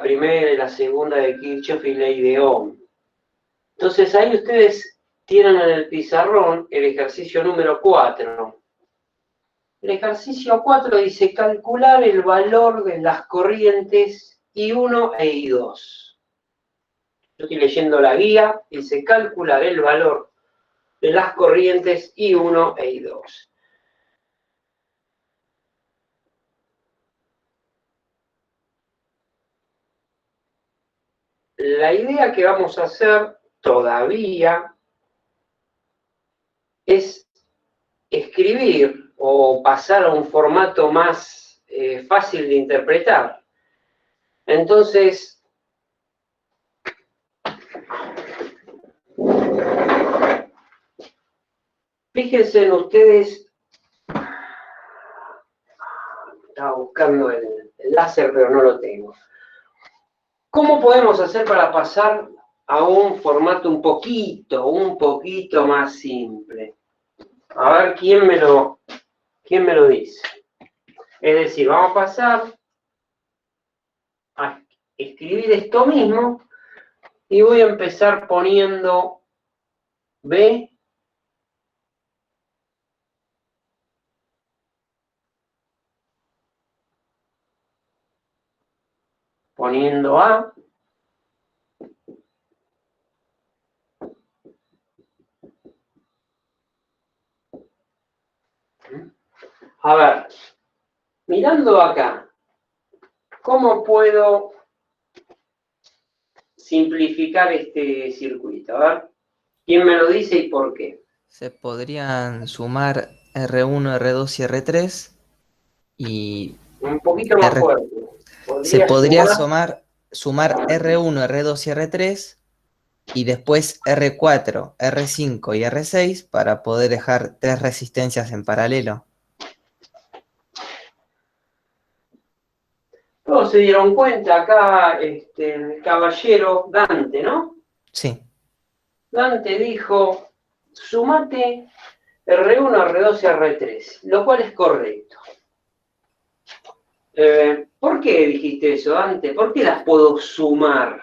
primera y la segunda de Kirchhoff y ley de Ohm. Entonces ahí ustedes tienen en el pizarrón el ejercicio número 4. El ejercicio 4 dice calcular el valor de las corrientes I1 e I2. Yo estoy leyendo la guía, dice calcular el valor de las corrientes I1 e I2. La idea que vamos a hacer todavía es escribir o pasar a un formato más fácil de interpretar. Entonces, fíjense en ustedes, estaba buscando el láser pero no lo tengo. ¿Cómo podemos hacer para pasar a un formato un poquito más simple? A ver, ¿quién me lo dice? Es decir, vamos a pasar a escribir esto mismo y voy a empezar poniendo B poniendo A a ver, mirando acá, ¿cómo puedo simplificar este circuito? A ver, ¿quién me lo dice y por qué? Se podrían sumar R1, R2 y R3 y Un poquito más R... fuerte. Se ¿Podría podría sumar? sumar R1, R2 y R3 y después R4, R5 y R6 para poder dejar tres resistencias en paralelo. Todos se dieron cuenta acá, el caballero Dante, ¿no? Sí. Dante dijo, sumate R1, R2 y R3, lo cual es correcto. ¿Por qué dijiste eso, Dante? ¿Por qué las puedo sumar?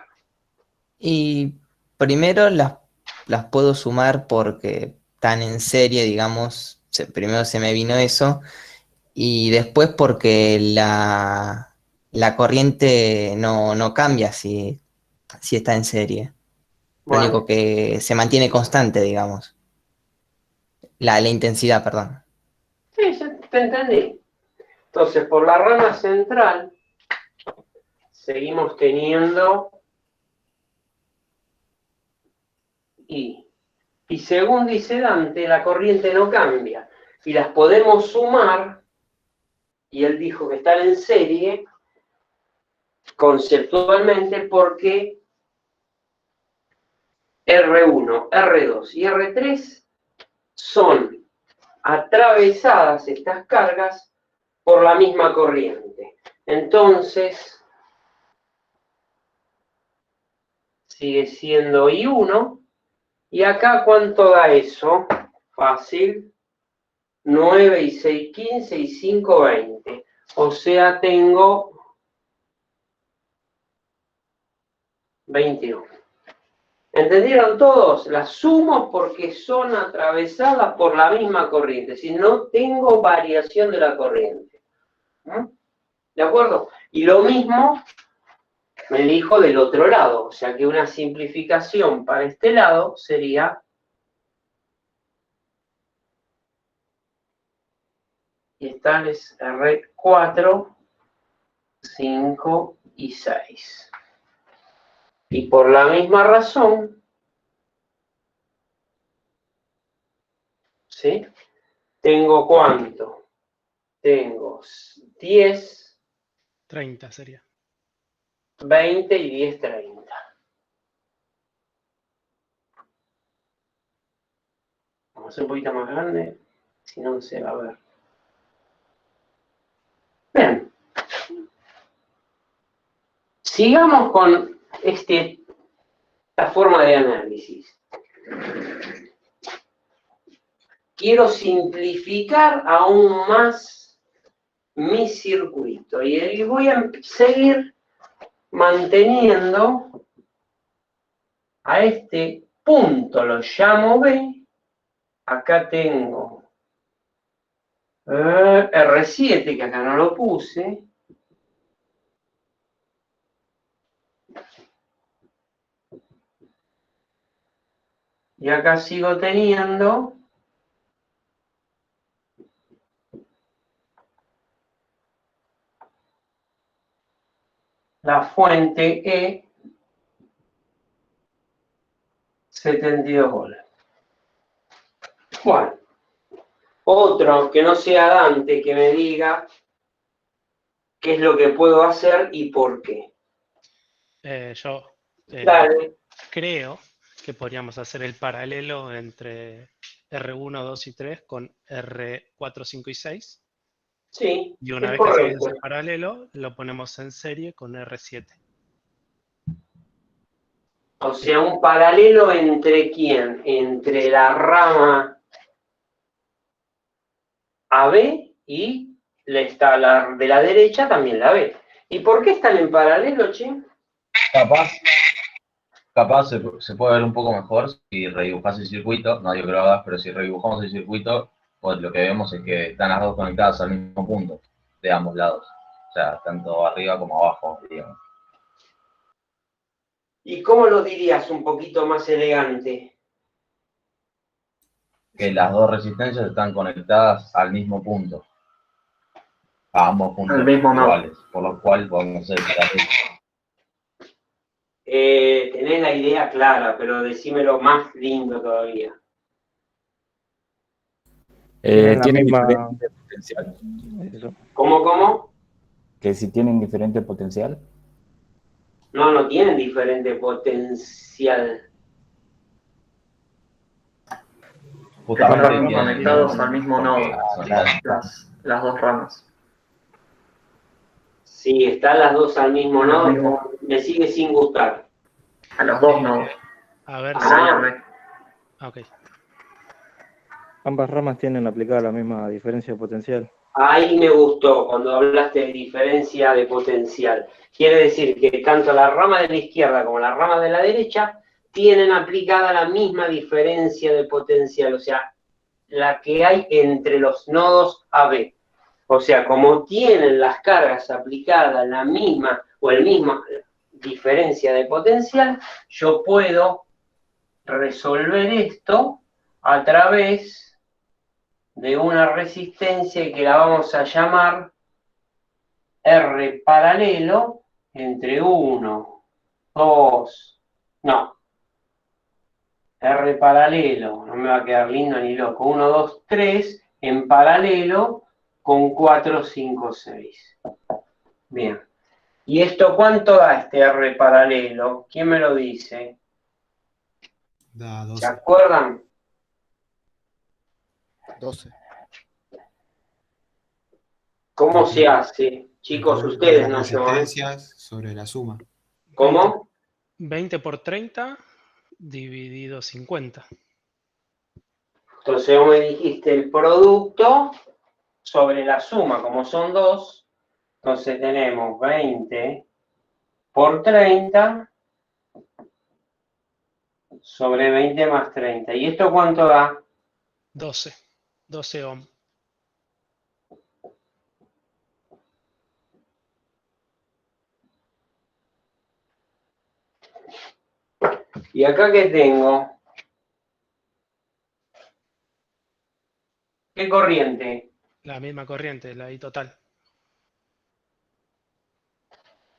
Y primero las puedo sumar porque están en serie, digamos. Primero se me vino eso. Y después porque la corriente no cambia si está en serie. Lo Bueno, único que se mantiene constante, digamos. La intensidad, perdón. sí, ya te entendí. Entonces, por la rama central, seguimos teniendo I. Y según dice Dante, la corriente no cambia. Y las podemos sumar, y él dijo que están en serie, conceptualmente, porque R1, R2 y R3 son atravesadas estas cargas por la misma corriente. Entonces, sigue siendo I1. ¿Y acá cuánto da eso? Fácil. 9 y 6, 15 y 5, 20. O sea, tengo 21. ¿Entendieron todos? Las sumo porque son atravesadas por la misma corriente. Si no, tengo variación de la corriente. ¿De acuerdo? Y lo mismo me dijo del otro lado. O sea que una simplificación para este lado sería y tales R4, 5 y 6. Y por la misma razón, ¿sí? Tengo ¿cuánto? Tengo 10, 30 sería. 20 y 10, 30. Vamos a hacer un poquito más grande, si no se va a ver. Bien. Sigamos con esta forma de análisis. Quiero simplificar aún más mi circuito y voy a seguir manteniendo a este punto, lo llamo B. Acá tengo R7, que acá no lo puse. Y acá sigo teniendo la fuente E, 72 voltios. Bueno, otro que no sea Dante que me diga qué es lo que puedo hacer y por qué. Yo Dale. creo que podríamos hacer el paralelo entre R1, 2 y 3 con R4, 5 y 6. Sí, Y una es vez que hacemos correcto. ese paralelo, lo ponemos en serie con R7. O sea, un paralelo entre quién? Entre la rama AB y está la de la derecha también la B. ¿Y por qué están en paralelo, che? Capaz se puede ver un poco mejor si redibujas el circuito, no digo que lo hagas, pero si redibujamos el circuito, pues lo que vemos es que están las dos conectadas al mismo punto, de ambos lados. O sea, tanto arriba como abajo, digamos. ¿Y cómo lo dirías un poquito más elegante? Que las dos resistencias están conectadas al mismo punto. A ambos puntos Al mismo nodo. iguales, por lo cual podemos hacer el paralelo. Tenés la idea clara, pero decímelo más lindo todavía. Tienen la Tienen misma. diferente potencial. Eso. ¿Cómo? Que si tienen diferente potencial. No, no tienen diferente potencial. Justamente Están tienen conectados al mismo porque nodo, son las dos ramas. Sí, están las dos al mismo Al nodo, mismo. me sigue sin gustar. A los dos nodos. A ver A si... la y a B. Ok. Ambas ramas tienen aplicada la misma diferencia potencial. Ahí me gustó cuando hablaste de diferencia de potencial. Quiere decir que tanto la rama de la izquierda como la rama de la derecha tienen aplicada la misma diferencia de potencial, o sea, la que hay entre los nodos AB. O sea, como tienen las cargas aplicadas la misma o el misma diferencia de potencial, yo puedo resolver esto a través de una resistencia que la vamos a llamar R paralelo entre 1, 2, no, R paralelo, no me va a quedar lindo ni loco, 1, 2, 3 en paralelo con 4, 5, 6. Bien. ¿Y esto cuánto da este R paralelo? ¿Quién me lo dice? Da ¿Se 12. acuerdan? 12. ¿Cómo se hace? El Chicos, producto de ustedes, las no yo, ¿eh? resistencias sobre la suma. ¿Cómo? 20 por 30 dividido 50. Entonces vos me dijiste el producto sobre la suma, como son 2, entonces tenemos 20 por 30 sobre 20 más 30. ¿Y esto cuánto da? 12. 12 ohm. ¿Y acá qué tengo? ¿Qué corriente? La misma corriente, la I total.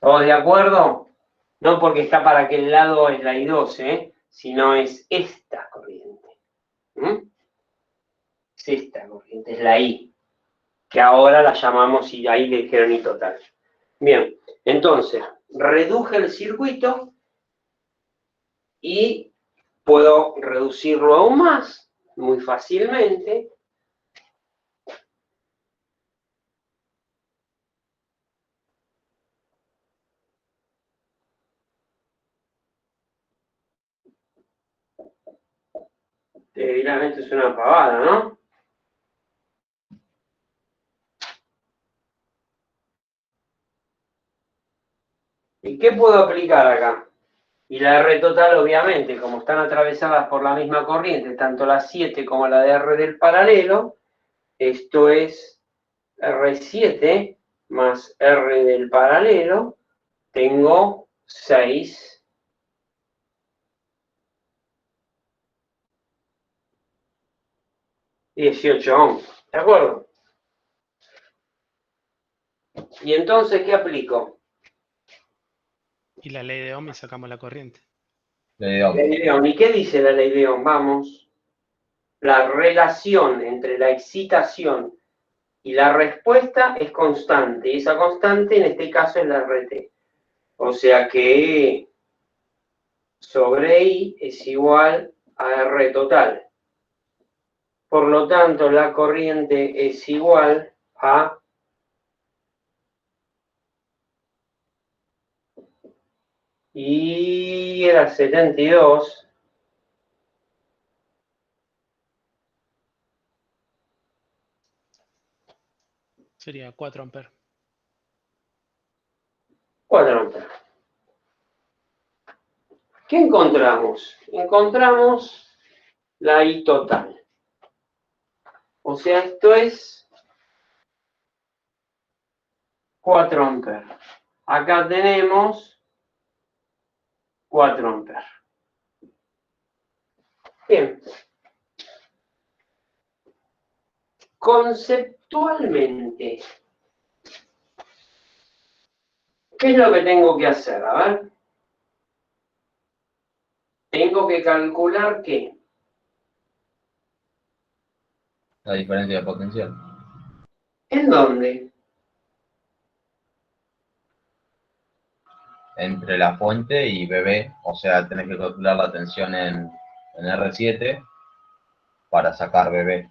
¿Todos de acuerdo? No porque está para aquel lado es la I2, sino es esta corriente. ¿Mm? Es esta corriente, es la I, que ahora la llamamos y ahí le dijeron I total. Bien, entonces, reduje el circuito y puedo reducirlo aún más, muy fácilmente. Te dirán, esto es una pavada, ¿no? ¿Y ¿Y qué puedo aplicar acá? Y la R total, obviamente, como están atravesadas por la misma corriente, tanto la 7 como la de R del paralelo, esto es R7 más R del paralelo, tengo 6. $18 ohms, ¿de acuerdo? Y entonces, ¿qué aplico? Y la ley de Ohm y sacamos la corriente. Le digo, Ley de Ohm. ¿Y qué dice la ley de Ohm? Vamos. La relación entre la excitación y la respuesta es constante. Y esa constante en este caso es la RT. O sea que sobre I es igual a R total. Por lo tanto, la corriente es igual a y era 72. Sería 4 amperes. 4 amperes. ¿Qué encontramos? Encontramos la I total. O sea, esto es 4 amperes. Acá tenemos 4 amperes. Bien. Conceptualmente, ¿qué es lo que tengo que hacer? A ver. Tengo que calcular ¿qué? la diferencia de potencial. ¿En dónde? Entre la fuente y BB, o sea, tenés que calcular la tensión en R7 para sacar BB.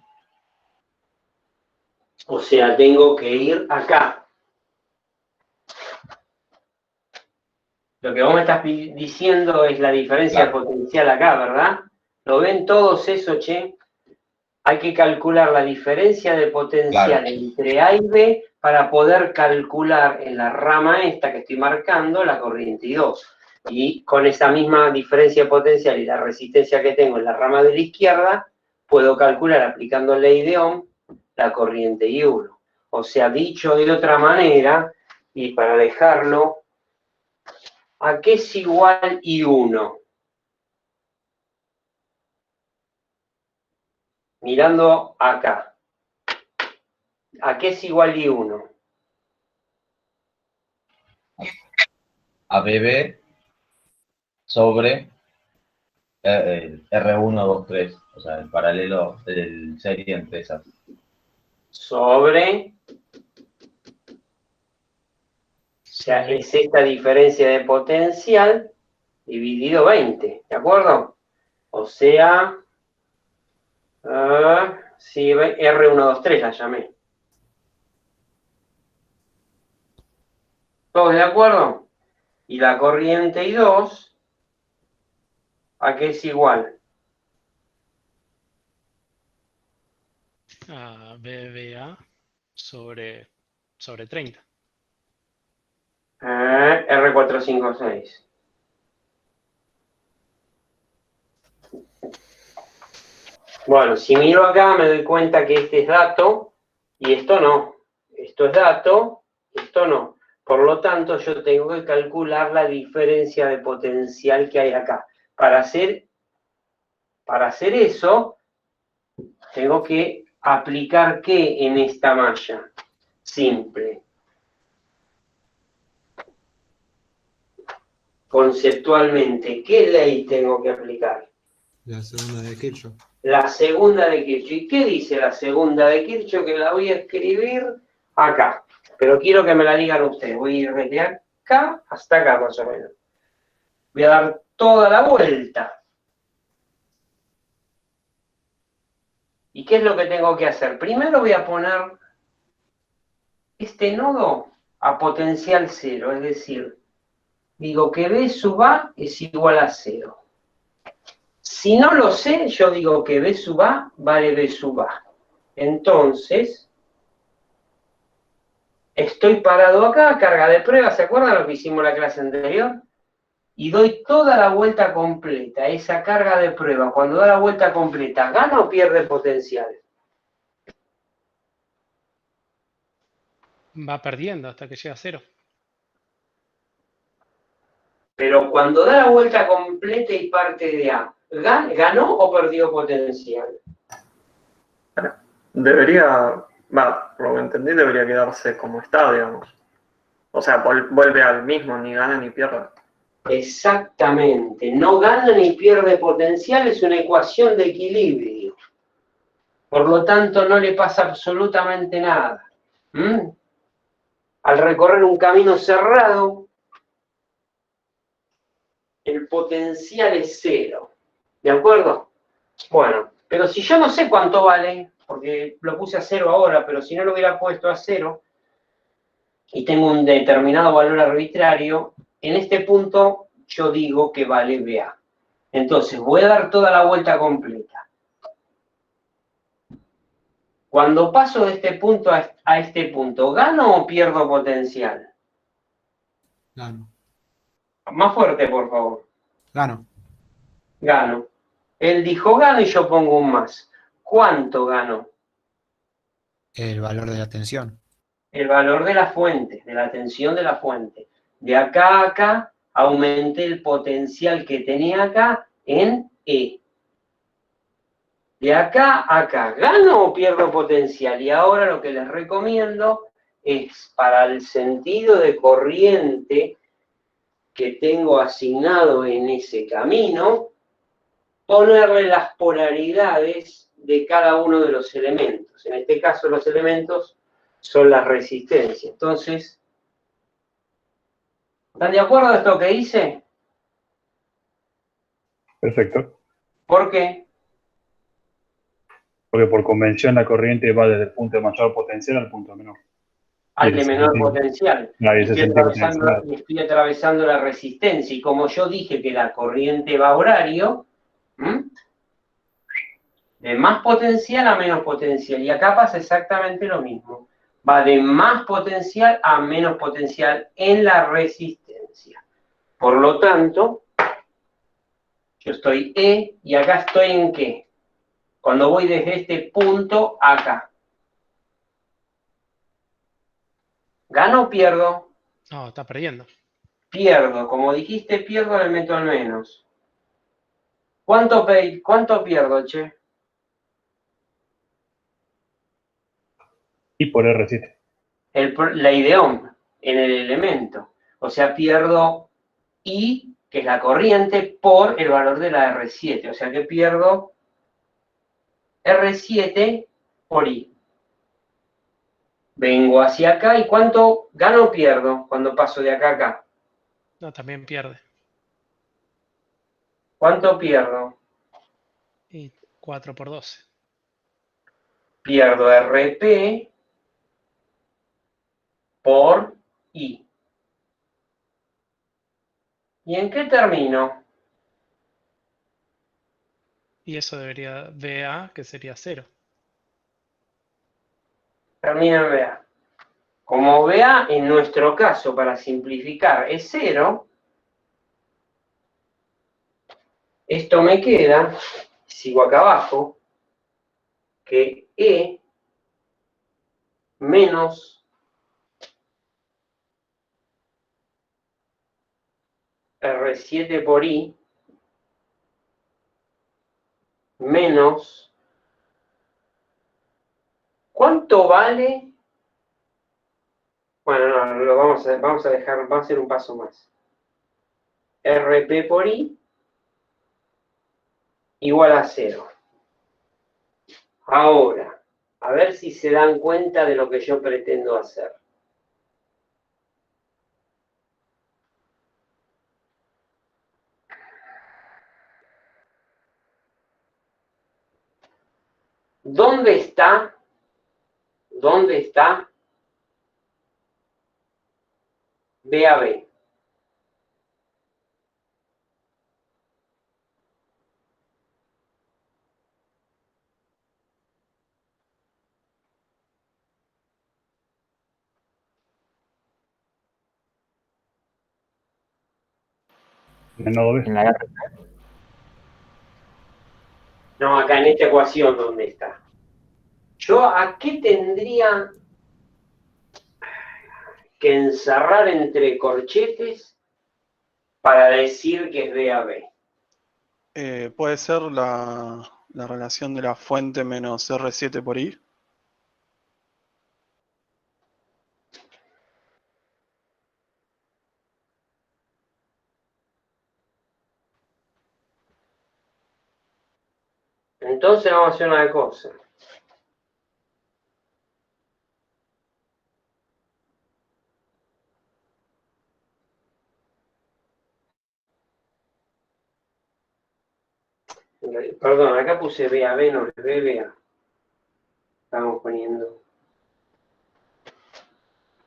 O sea, tengo que ir acá. Lo que vos me estás diciendo es la diferencia Claro. potencial acá, ¿verdad? ¿Lo ven todos eso, che? Hay que calcular la diferencia de potencial Claro. entre A y B para poder calcular en la rama esta que estoy marcando la corriente I2. Y con esa misma diferencia de potencial y la resistencia que tengo en la rama de la izquierda, puedo calcular aplicando ley de Ohm la corriente I1. O sea, dicho de otra manera, y para dejarlo, ¿a qué es igual I1? Mirando acá. ¿A qué es igual I1? A BB sobre R1, 2, 3, o sea, el paralelo del serie entre esas. Sobre, o sea, es esta diferencia de potencial dividido 20, ¿de acuerdo? O sea, sí, R123 la llamé. ¿Todos de acuerdo? Y la corriente I2, ¿a qué es igual? A BBA sobre 30. R456. Bueno, si miro acá me doy cuenta que este es dato y esto no. Esto es dato, esto no. Por lo tanto, yo tengo que calcular la diferencia de potencial que hay acá. Para hacer eso, tengo que aplicar ¿qué en esta malla? Simple. Conceptualmente, ¿qué ley tengo que aplicar? La segunda de Kirchhoff. La segunda de Kirchhoff. ¿Y qué dice la segunda de Kirchhoff? Que la voy a escribir acá. Pero quiero que me la digan ustedes. Voy a ir desde acá hasta acá, más o menos. Voy a dar toda la vuelta. ¿Y qué es lo que tengo que hacer? Primero voy a poner este nodo a potencial cero. Es decir, digo que B sub A es igual a 0. Si no lo sé, yo digo que B sub A vale B sub A. Entonces, Estoy parado acá, carga de prueba, ¿se acuerdan lo que hicimos la clase anterior? Y doy toda la vuelta completa, esa carga de prueba, cuando da la vuelta completa, ¿gana o pierde potencial? Va perdiendo hasta que llega a 0. Pero cuando da la vuelta completa y parte de A, ¿ganó o perdió potencial? Debería, por lo que entendí, debería quedarse como está, digamos. O sea, vuelve al mismo, ni gana ni pierde. Exactamente, no gana ni pierde potencial, es una ecuación de equilibrio. Por lo tanto, no le pasa absolutamente nada. Al recorrer un camino cerrado, el potencial es 0. ¿De acuerdo? Bueno, pero si yo no sé cuánto vale, porque lo puse a 0 ahora, pero si no lo hubiera puesto a 0 y tengo un determinado valor arbitrario, en este punto yo digo que vale BA. Entonces, voy a dar toda la vuelta completa. Cuando paso de este punto a este punto, ¿gano o pierdo potencial? Gano. Más fuerte, por favor. Gano. Gano. Él dijo gano y yo pongo un más. ¿Cuánto gano? El valor de la tensión. El valor de la fuente, de la tensión de la fuente. De acá a acá, aumenté el potencial que tenía acá en E. De acá a acá, ¿gano o pierdo potencial? Y ahora lo que les recomiendo es para el sentido de corriente que tengo asignado en ese camino, ponerle las polaridades de cada uno de los elementos. En este caso los elementos son las resistencias. Entonces, ¿están de acuerdo a esto que hice? Perfecto. ¿Por qué? Porque por convención la corriente va desde el punto de mayor potencial al punto menor. Al Y de ese menor sentido. potencial. Claro, y ese sentido tiene que ser nada. Estoy atravesando la resistencia. Y como yo dije que la corriente va a horario, de más potencial a menos potencial. Y acá pasa exactamente lo mismo. Va de más potencial a menos potencial en la resistencia. Por lo tanto, yo estoy E y acá estoy en ¿qué? Cuando voy desde este punto acá. ¿Gano o pierdo? No, está perdiendo. Pierdo. Como dijiste, pierdo, le meto al menos. ¿Cuánto pierdo, che? Y por R resiste. La I de Ohm en el elemento. O sea, pierdo I, que es la corriente, por el valor de la R7. O sea que pierdo R7 por I. Vengo hacia acá y ¿cuánto gano o pierdo cuando paso de acá a acá? No, también pierde. ¿Cuánto pierdo? Y 4 por 12. Pierdo RP por I. ¿Y en qué termino? Y eso debería VA, que sería 0. Termino en BA. Como BA, en nuestro caso, para simplificar, es 0, esto me queda, sigo acá abajo, que E menos R7 por I menos, ¿cuánto vale? Bueno, no, lo vamos a dejar, vamos a hacer un paso más. RP por I igual a 0. Ahora, a ver si se dan cuenta de lo que yo pretendo hacer. ¿Dónde está BAB? En el nodo B. En la R. No, acá en esta ecuación, ¿dónde está? Yo, ¿a qué tendría que encerrar entre corchetes para decir que es B a B? Puede ser la relación de la fuente menos R7 por I. Entonces vamos a hacer una cosa. Perdón, acá puse B a B, no es B a. Estamos poniendo.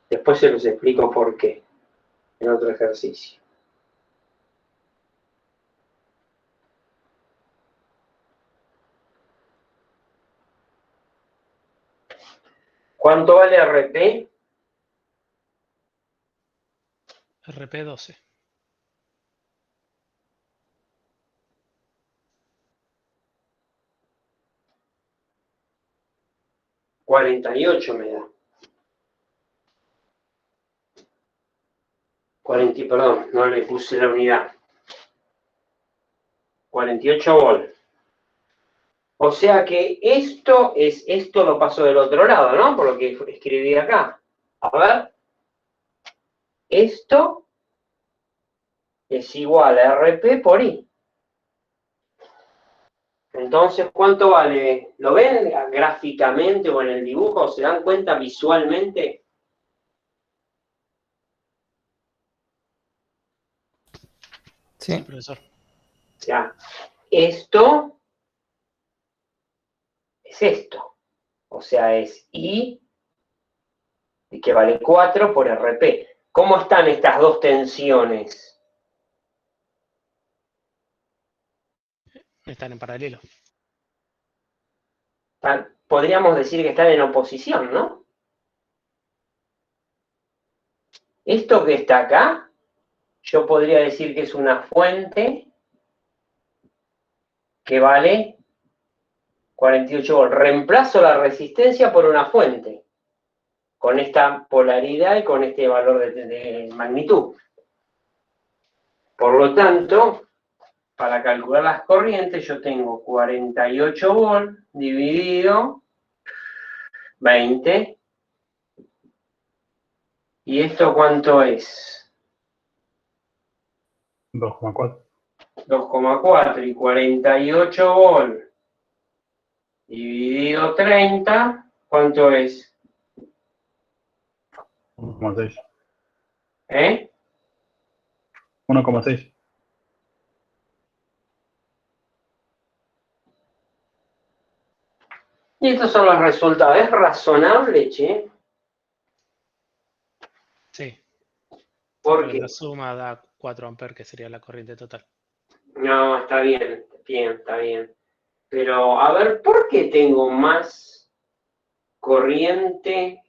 Después se los explico por qué en otro ejercicio. ¿Cuánto vale RP? RP12. $48 me da. 40, perdón, no le puse la unidad. 48 volt. O sea que esto lo paso del otro lado, ¿no? Por lo que escribí acá. A ver. Esto es igual a RP por I. Entonces, ¿cuánto vale? ¿Lo ven gráficamente o en el dibujo? ¿Se dan cuenta visualmente? Sí, profesor. O sea, esto es esto. O sea, es I, que vale 4 por RP. ¿Cómo están estas dos tensiones? Están en paralelo. Podríamos decir que están en oposición, ¿no? Esto que está acá, yo podría decir que es una fuente que vale 48 volts. Reemplazo la resistencia por una fuente, con esta polaridad y con este valor de magnitud. Por lo tanto, para calcular las corrientes, yo tengo 48 volts dividido 20. ¿Y esto cuánto es? 2,4. 2,4 y 48 volts dividido 30, ¿cuánto es? 1,6. ¿Eh? 1,6. Y estos son los resultados. ¿Es razonable, che? Sí. ¿Por Porque qué? la suma da 4 amperes, que sería la corriente total. No, está bien, está bien. Pero, a ver, ¿por qué tengo más corriente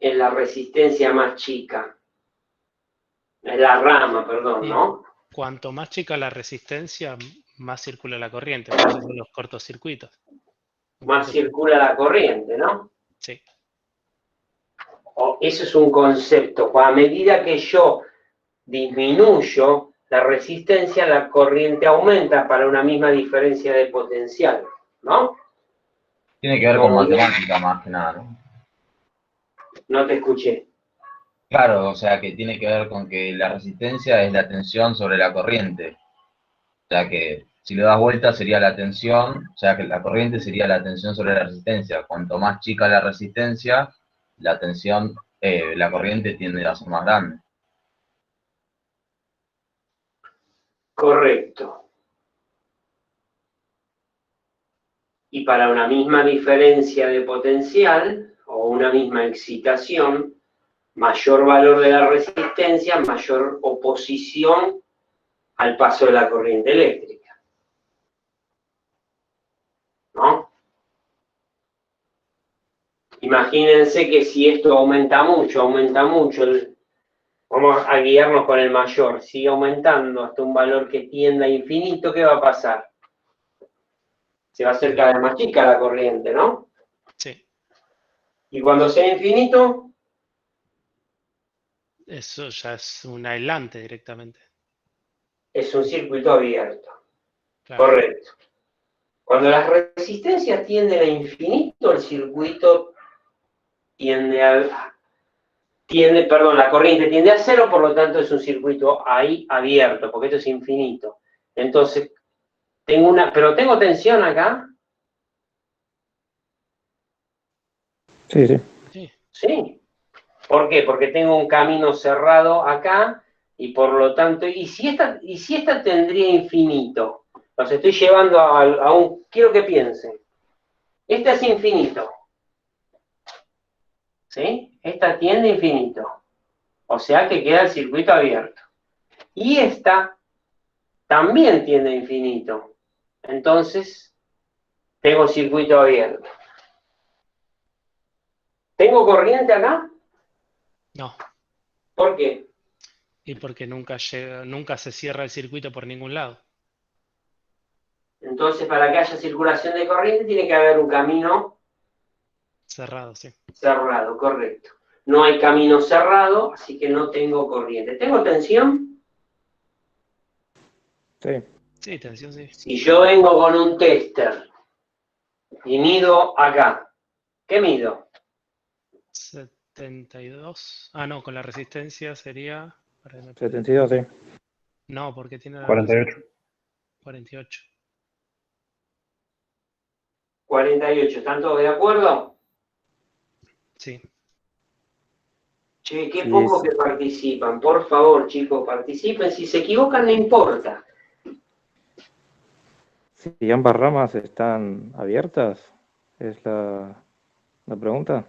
en la resistencia más chica? En la rama, perdón, Y ¿no? cuanto más chica la resistencia, más circula la corriente, por eso son los cortocircuitos. Más circula la corriente, ¿no? Sí. Eso es un concepto. A medida que yo disminuyo la resistencia, la corriente aumenta para una misma diferencia de potencial, ¿no? Tiene que ver con matemática más que nada, ¿no? No te escuché. Claro, o sea que tiene que ver con que la resistencia es la tensión sobre la corriente. O sea que si le das vuelta sería la tensión, o sea que la corriente sería la tensión sobre la resistencia. Cuanto más chica la resistencia, la tensión, la corriente tiende a ser más grande. Correcto. Y para una misma diferencia de potencial o una misma excitación, mayor valor de la resistencia, mayor oposición al paso de la corriente eléctrica, ¿no? Imagínense que si esto aumenta mucho Vamos a guiarnos con el mayor. Sigue aumentando hasta un valor que tienda a infinito, ¿qué va a pasar? Se va a hacer cada vez más chica la corriente, ¿no? Sí, Y cuando sea infinito, eso ya es un aislante directamente. es un circuito abierto. Claro. Correcto. Cuando las resistencias tienden a infinito, el circuito la corriente tiende a cero, por lo tanto es un circuito ahí abierto, porque esto es infinito. Entonces, pero tengo tensión acá. Sí, sí. Sí, Sí. ¿Por qué? Porque tengo un camino cerrado acá y por lo tanto, ¿y si esta tendría infinito? Los estoy llevando a un, quiero que piensen. Esta es infinito. ¿Sí? Esta tiende a infinito. O sea que queda el circuito abierto. Y esta también tiende a infinito. Entonces, tengo circuito abierto. ¿Tengo corriente acá? no. ¿Por qué? Y porque nunca se cierra el circuito por ningún lado. Entonces, para que haya circulación de corriente, tiene que haber un camino Cerrado, sí. cerrado, correcto. No hay camino cerrado, así que no tengo corriente. ¿Tengo tensión? Sí. Sí, tensión, sí. Si yo vengo con un tester y mido acá, ¿qué mido? 72. Ah, no, con la resistencia sería. 72, sí. No, porque tiene la 48. 48. 48, ¿están todos de acuerdo? Sí. Che, qué Sí, poco que participan. Por favor, chicos, participen. Si se equivocan, no importa. si ambas ramas están abiertas, es la pregunta.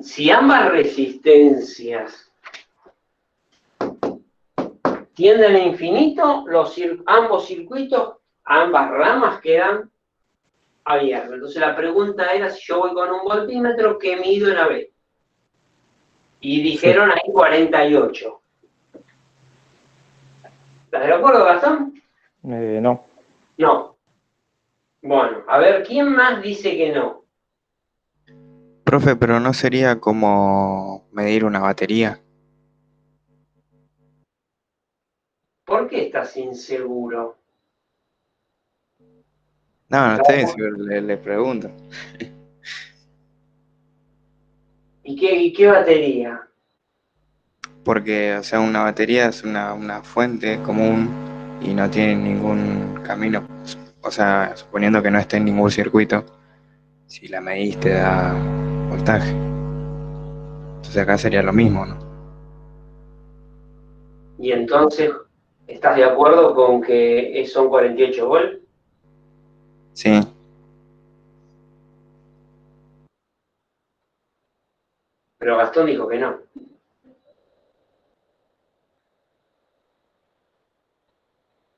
Si ambas resistencias tienden a infinito, ambos circuitos, ambas ramas quedan abiertas. Entonces la pregunta era si yo voy con un voltímetro, ¿qué mido en AB? Y dijeron ahí 48. ¿Estás de acuerdo, Gastón? No. No. Bueno, a ver, ¿quién más dice que no? Profe, pero no sería como medir una batería. ¿Por qué estás inseguro? No, no estoy seguro, le pregunto. ¿Y qué batería? Porque, o sea, una batería es una fuente común y no tiene ningún camino. O sea, suponiendo que no esté en ningún circuito, si la medís te da voltaje. Entonces acá sería lo mismo, ¿no? Y entonces, ¿estás de acuerdo con que son 48 volts? Sí. Pero Gastón dijo que no.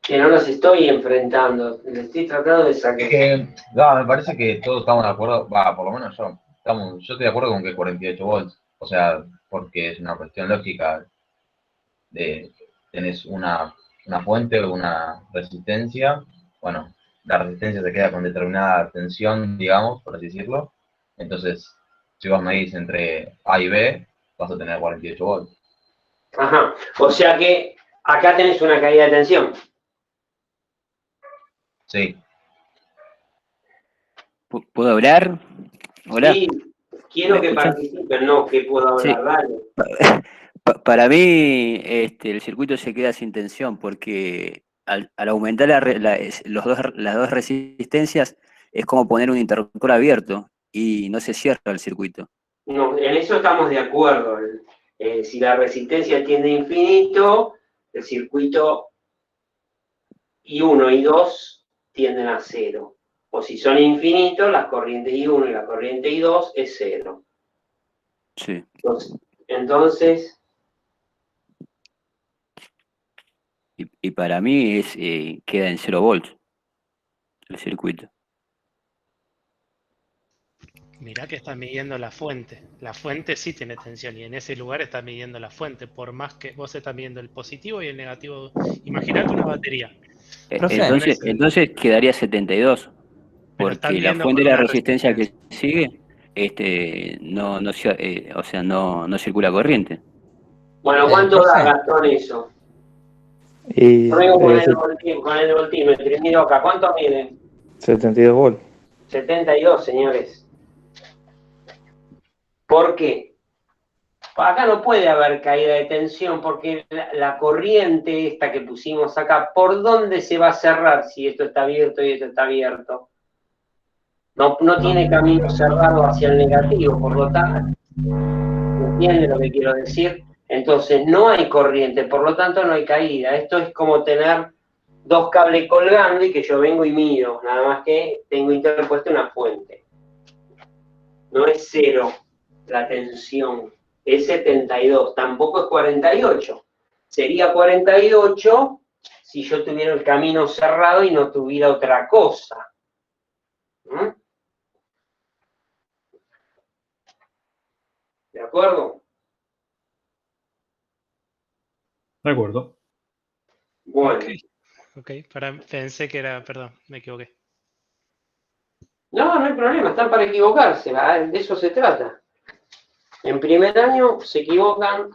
Que no los estoy enfrentando, les estoy tratando de sacar. Me parece que todos estamos de acuerdo, por lo menos yo. Yo estoy de acuerdo con que 48 volts. O sea, porque es una cuestión lógica de tenés una fuente o una resistencia. Bueno, la resistencia se queda con determinada tensión, digamos, por así decirlo. Entonces, si vos medís entre A y B, vas a tener 48 volts. Ajá, o sea que acá tenés una caída de tensión. Sí. ¿Puedo hablar? Hola. Sí, quiero ¿Me que escuchan? participen, no que puedo Sí. hablar, dale. Para mí, el circuito se queda sin tensión porque al aumentar las dos resistencias es como poner un interruptor abierto y no se cierra el circuito. No, en eso estamos de acuerdo. Si la resistencia tiende a infinito, el circuito I1 y 2 tienden a cero. O si son infinitos, las corrientes I1 y la corriente I2 es cero. Sí. Entonces, Y para mí queda en 0 volts el circuito. Mirá que está midiendo la fuente. La fuente sí tiene tensión y en ese lugar está midiendo la fuente. Por más que vos estás midiendo el positivo y el negativo. Imagínate una batería. Profe, Entonces quedaría 72, Pero estás porque la midiendo fuente con de la una resistencia que resistencia. sigue, o sea, no circula corriente. Bueno, ¿cuánto da, profe, Gastón, eso? Y Yo vengo con el voltímetro y miro acá, ¿cuánto mide? 72 volts. 72, señores. ¿Por qué? Acá no puede haber caída de tensión porque la corriente esta que pusimos acá, ¿por dónde se va a cerrar si esto está abierto y esto está abierto? No tiene camino cerrado hacia el negativo, por lo tanto, ¿entiende lo que quiero decir? Entonces no hay corriente, por lo tanto no hay caída. Esto es como tener dos cables colgando y que yo vengo y miro, nada más que tengo interpuesta una fuente. No es cero la tensión, es 72, tampoco es 48. Sería 48 si yo tuviera el camino cerrado y no tuviera otra cosa. ¿Mm? ¿De acuerdo? De acuerdo. Bueno. Ok, pensé que era, perdón, me equivoqué. No hay problema, están para equivocarse, de eso se trata. En primer año se equivocan,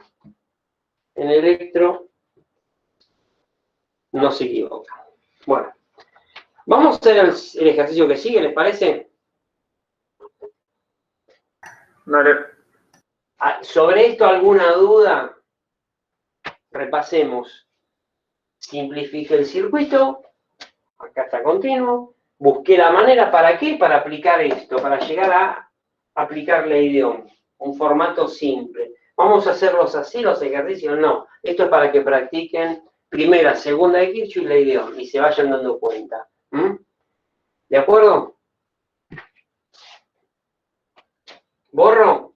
en electro no se equivocan. Bueno, vamos a hacer el ejercicio que sigue, ¿les parece? Dale. ¿Sobre esto alguna duda? Repasemos. Simplifique el circuito, acá está continuo. Busqué la manera, ¿para qué? Para aplicar esto, para llegar a aplicar la idioma. Un formato simple. ¿Vamos a hacerlos así los ejercicios? No. Esto es para que practiquen primera, segunda de Kirchhoff y la idioma y se vayan dando cuenta. ¿Mm? ¿De acuerdo? ¿Borro?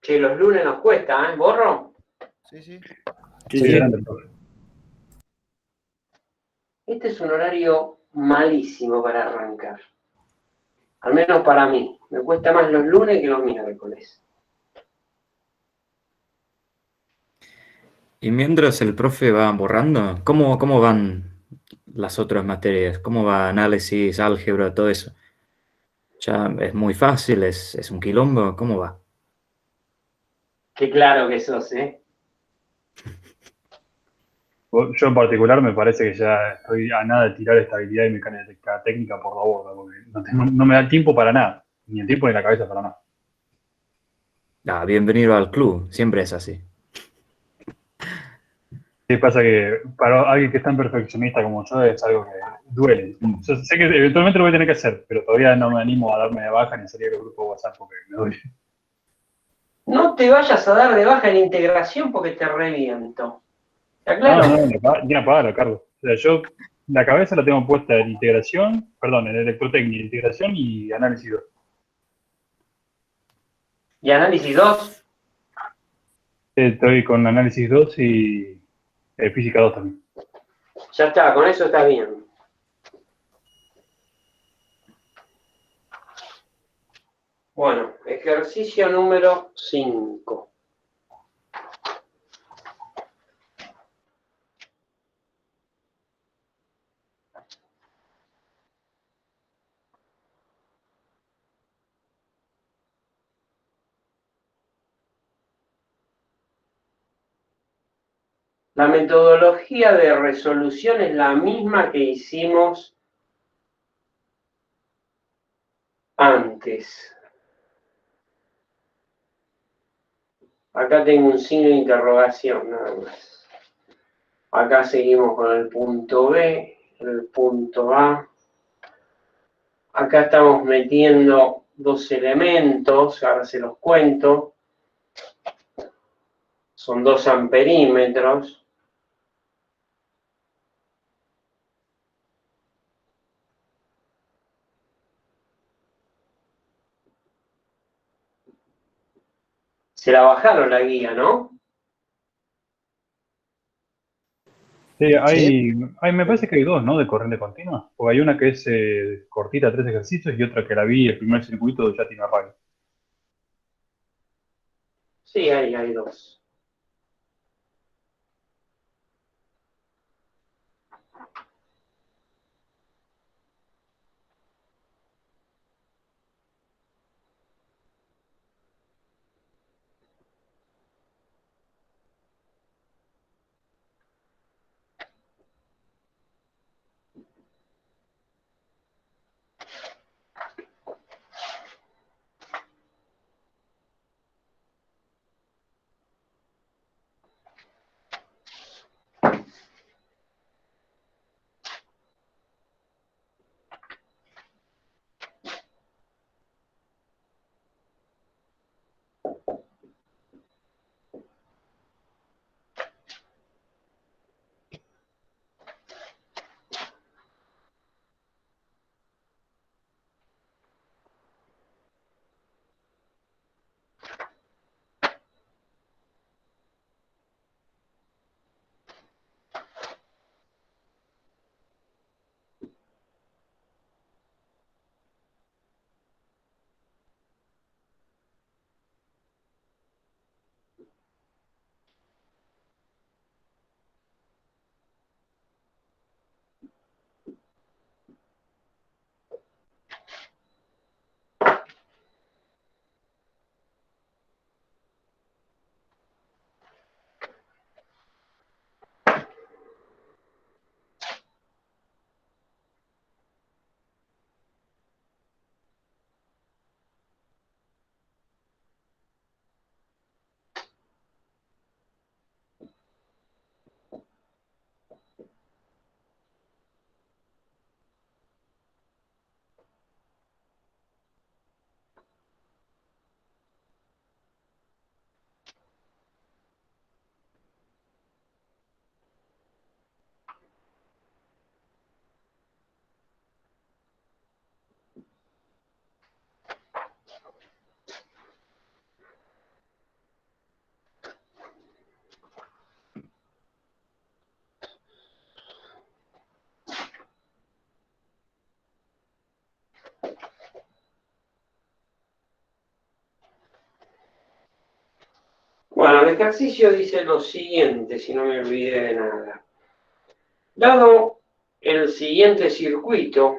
Che, los lunes nos cuesta, ¿eh? ¿Borro? Sí, sí. Sí, adelante, profe. Este es un horario malísimo para arrancar. Al menos para mí. Me cuesta más los lunes que los miércoles. Y mientras el profe va borrando, ¿cómo van las otras materias? ¿Cómo va análisis, álgebra, todo eso? Ya es muy fácil, es un quilombo, ¿cómo va? Qué claro que sos, ¿eh? Yo en particular me parece que ya estoy a nada de tirar estabilidad y mecánica técnica por la borda, porque no me da el tiempo para nada, ni el tiempo ni la cabeza para nada. Ah, bienvenido al club, siempre es así. Sí, pasa que para alguien que es tan perfeccionista como yo es algo que duele. Yo sé que eventualmente lo voy a tener que hacer, pero todavía no me animo a darme de baja ni a salir del grupo de WhatsApp porque me duele. No te vayas a dar de baja en integración porque te reviento. ¿Está claro? Ni a pagar, Carlos. O sea, yo la cabeza la tengo puesta en integración, perdón, en electrotecnia, integración y análisis 2. ¿Y análisis 2? Estoy con análisis 2 y física 2 también. Ya está, con eso está bien. Bueno, ejercicio número 5. La metodología de resolución es la misma que hicimos antes. Acá tengo un signo de interrogación, nada más. Acá seguimos con el punto B, el punto A. Acá estamos metiendo dos elementos, ahora se los cuento. Son 2 amperímetros. Se la bajaron la guía, ¿no? Sí, me parece que hay dos, ¿no? De corriente continua. Porque hay una que es cortita, 3 ejercicios, y otra que la vi, el primer circuito ya tiene arranque. Sí, hay dos. Bueno, el ejercicio dice lo siguiente, si no me olvidé de nada. Dado el siguiente circuito,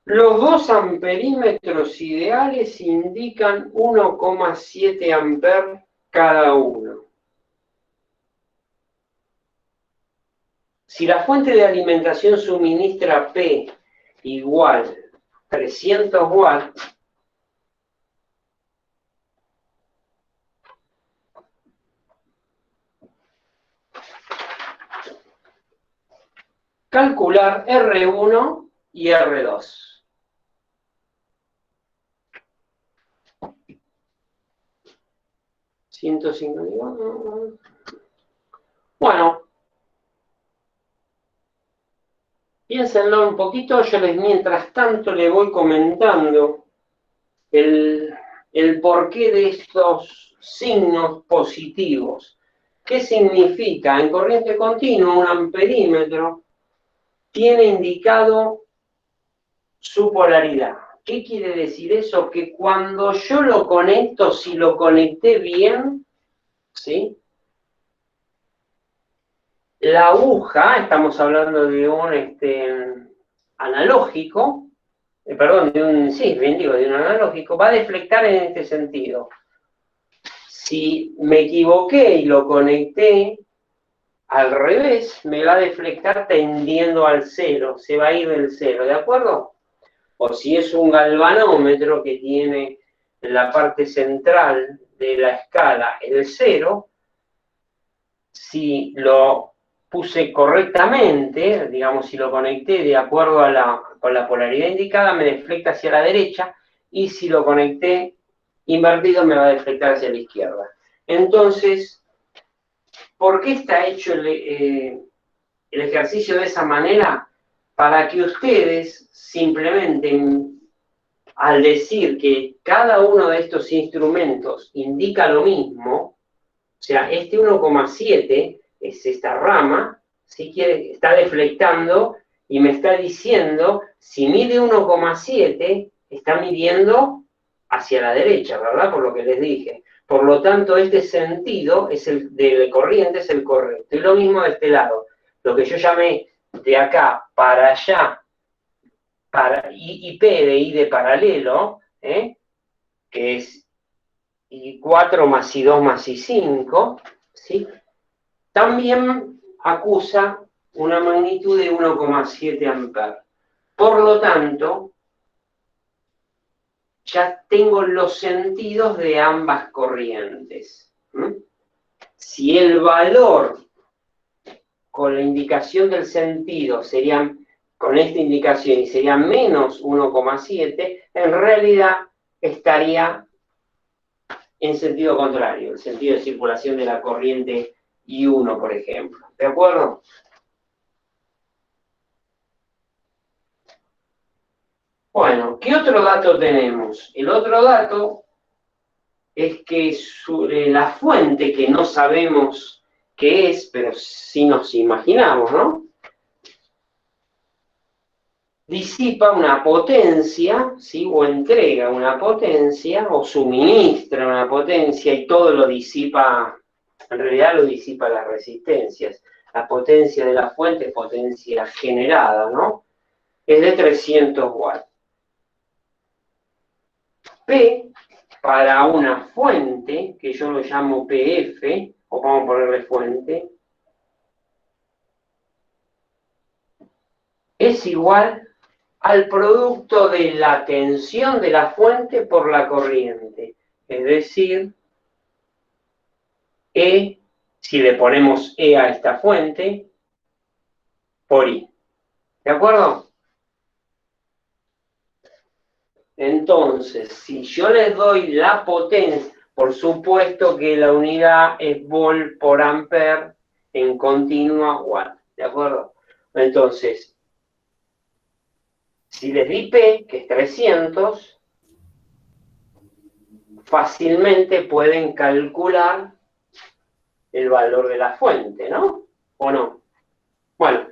los dos amperímetros ideales indican 1,7 amperes cada uno. Si la fuente de alimentación suministra P igual 300 watts, calcular R1 y R2. Bueno, piénsenlo un poquito, yo mientras tanto le voy comentando el porqué de estos signos positivos. ¿Qué significa? En corriente continua, un amperímetro tiene indicado su polaridad. ¿Qué quiere decir eso? Que cuando yo lo conecto, si lo conecté bien, ¿sí? La aguja, estamos hablando de un analógico, perdón, de un analógico, va a deflectar en este sentido. Si me equivoqué y lo conecté al revés, me va a deflectar tendiendo al cero, se va a ir del cero, ¿de acuerdo? O si es un galvanómetro que tiene en la parte central de la escala el cero, si lo puse correctamente, digamos, si lo conecté de acuerdo con la polaridad indicada, me deflecta hacia la derecha, y si lo conecté invertido, me va a deflectar hacia la izquierda. Entonces, ¿por qué está hecho el ejercicio de esa manera? Para que ustedes simplemente, al decir que cada uno de estos instrumentos indica lo mismo, o sea, este 1,7 es esta rama, ¿sí? Está deflectando y me está diciendo, si mide 1,7, está midiendo hacia la derecha, ¿verdad? Por lo que les dije. Por lo tanto, este sentido es el de corriente, es el correcto. Y lo mismo de este lado. Lo que yo llamé de acá para allá, y P de I de paralelo, que es I4 más I2 más I5, ¿sí? También acusa una magnitud de 1,7 amperes. Por lo tanto, ya tengo los sentidos de ambas corrientes. Si el valor con la indicación del sentido sería, con esta indicación, y sería menos 1,7, en realidad estaría en sentido contrario, el sentido de circulación de la corriente I1, por ejemplo. ¿De acuerdo? Bueno, ¿qué otro dato tenemos? El otro dato es que sobre la fuente, que no sabemos qué es, pero sí nos imaginamos, ¿no? Disipa una potencia, ¿sí? O entrega una potencia, o suministra una potencia, y todo lo disipa, en realidad lo disipa las resistencias. La potencia de la fuente es potencia generada, ¿no? Es de 300 watts. P, para una fuente, que yo lo llamo PF, o vamos a ponerle fuente, es igual al producto de la tensión de la fuente por la corriente. Es decir, E, si le ponemos E a esta fuente, por I. ¿De acuerdo? Entonces, si yo les doy la potencia, por supuesto que la unidad es volt por ampere en continua watt. ¿De acuerdo? Entonces, si les di P, que es 300, fácilmente pueden calcular el valor de la fuente, ¿no? ¿O no? Bueno,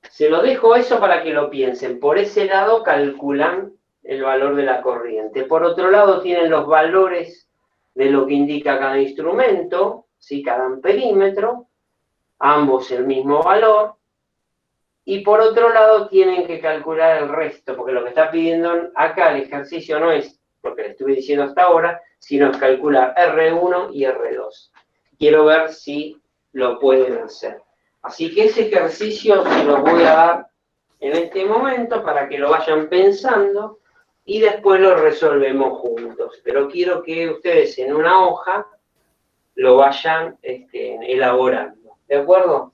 se lo dejo eso para que lo piensen. Por ese lado calculan el valor de la corriente. Por otro lado tienen los valores de lo que indica cada instrumento, ¿sí? Cada amperímetro, ambos el mismo valor. Y por otro lado tienen que calcular el resto, porque lo que está pidiendo acá el ejercicio no es lo que les estuve diciendo hasta ahora, sino es calcular R1 y R2. Quiero ver si lo pueden hacer. Así que ese ejercicio se lo voy a dar en este momento para que lo vayan pensando y después lo resolvemos juntos. Pero quiero que ustedes en una hoja lo vayan elaborando. ¿De acuerdo?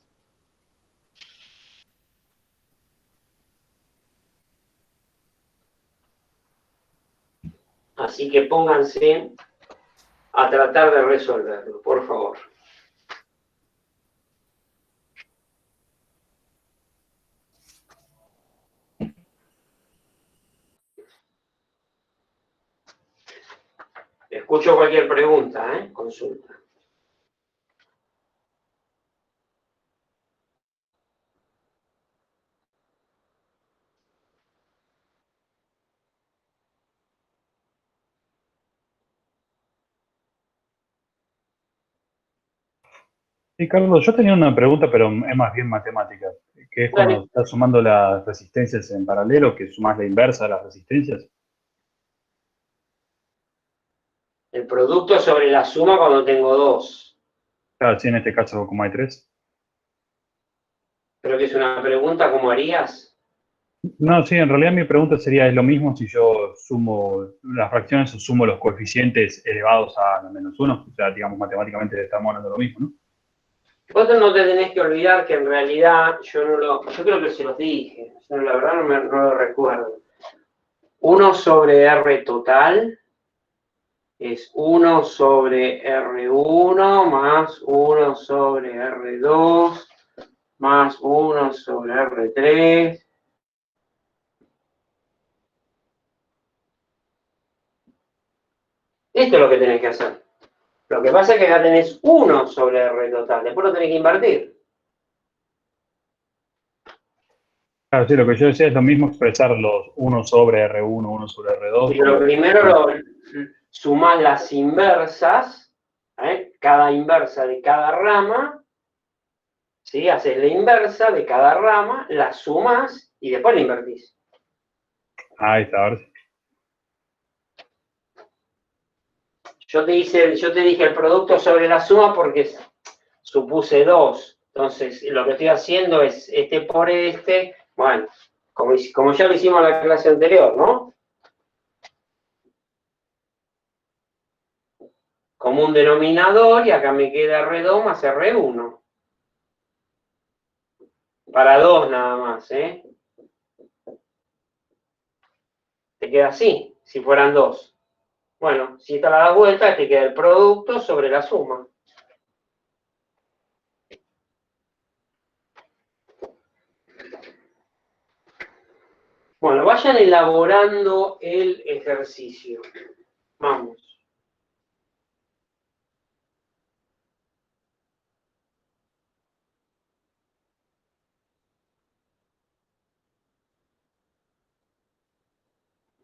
Así que pónganse a tratar de resolverlo, por favor. Escucho cualquier pregunta, consulta. Sí, Carlos, yo tenía una pregunta, pero es más bien matemática, que es cuando estás sumando las resistencias en paralelo, que sumas la inversa de las resistencias. El producto sobre la suma cuando tengo dos. Claro, sí, en este caso, como hay tres. Creo que es una pregunta, ¿cómo harías? No, sí, en realidad mi pregunta sería, ¿es lo mismo si yo sumo las fracciones o sumo los coeficientes elevados a la -1? O sea, digamos, matemáticamente estamos hablando de lo mismo, ¿no? Vos no te tenés que olvidar que en realidad yo creo que se los dije, yo la verdad no lo recuerdo. 1 sobre R total es 1 sobre R1 más 1 sobre R2 más 1 sobre R3. Esto es lo que tenés que hacer. Lo que pasa es que acá tenés 1 sobre R total, después lo tenés que invertir. Claro, sí, lo que yo decía es lo mismo expresar los 1 sobre R1, 1 sobre R2. Pero primero sumás las inversas, cada inversa de cada rama, ¿sí? Haces la inversa de cada rama, la sumás y después la invertís. Ahí está, ahora sí. Yo te dije el producto sobre la suma porque supuse 2. Entonces, lo que estoy haciendo es este por este. Bueno, como ya lo hicimos en la clase anterior, ¿no? Como un denominador y acá me queda R2 más R1. Para 2 nada más, ¿eh? Te queda así, si fueran 2. Bueno, si esta la das vuelta, te queda el producto sobre la suma. Bueno, vayan elaborando el ejercicio. Vamos.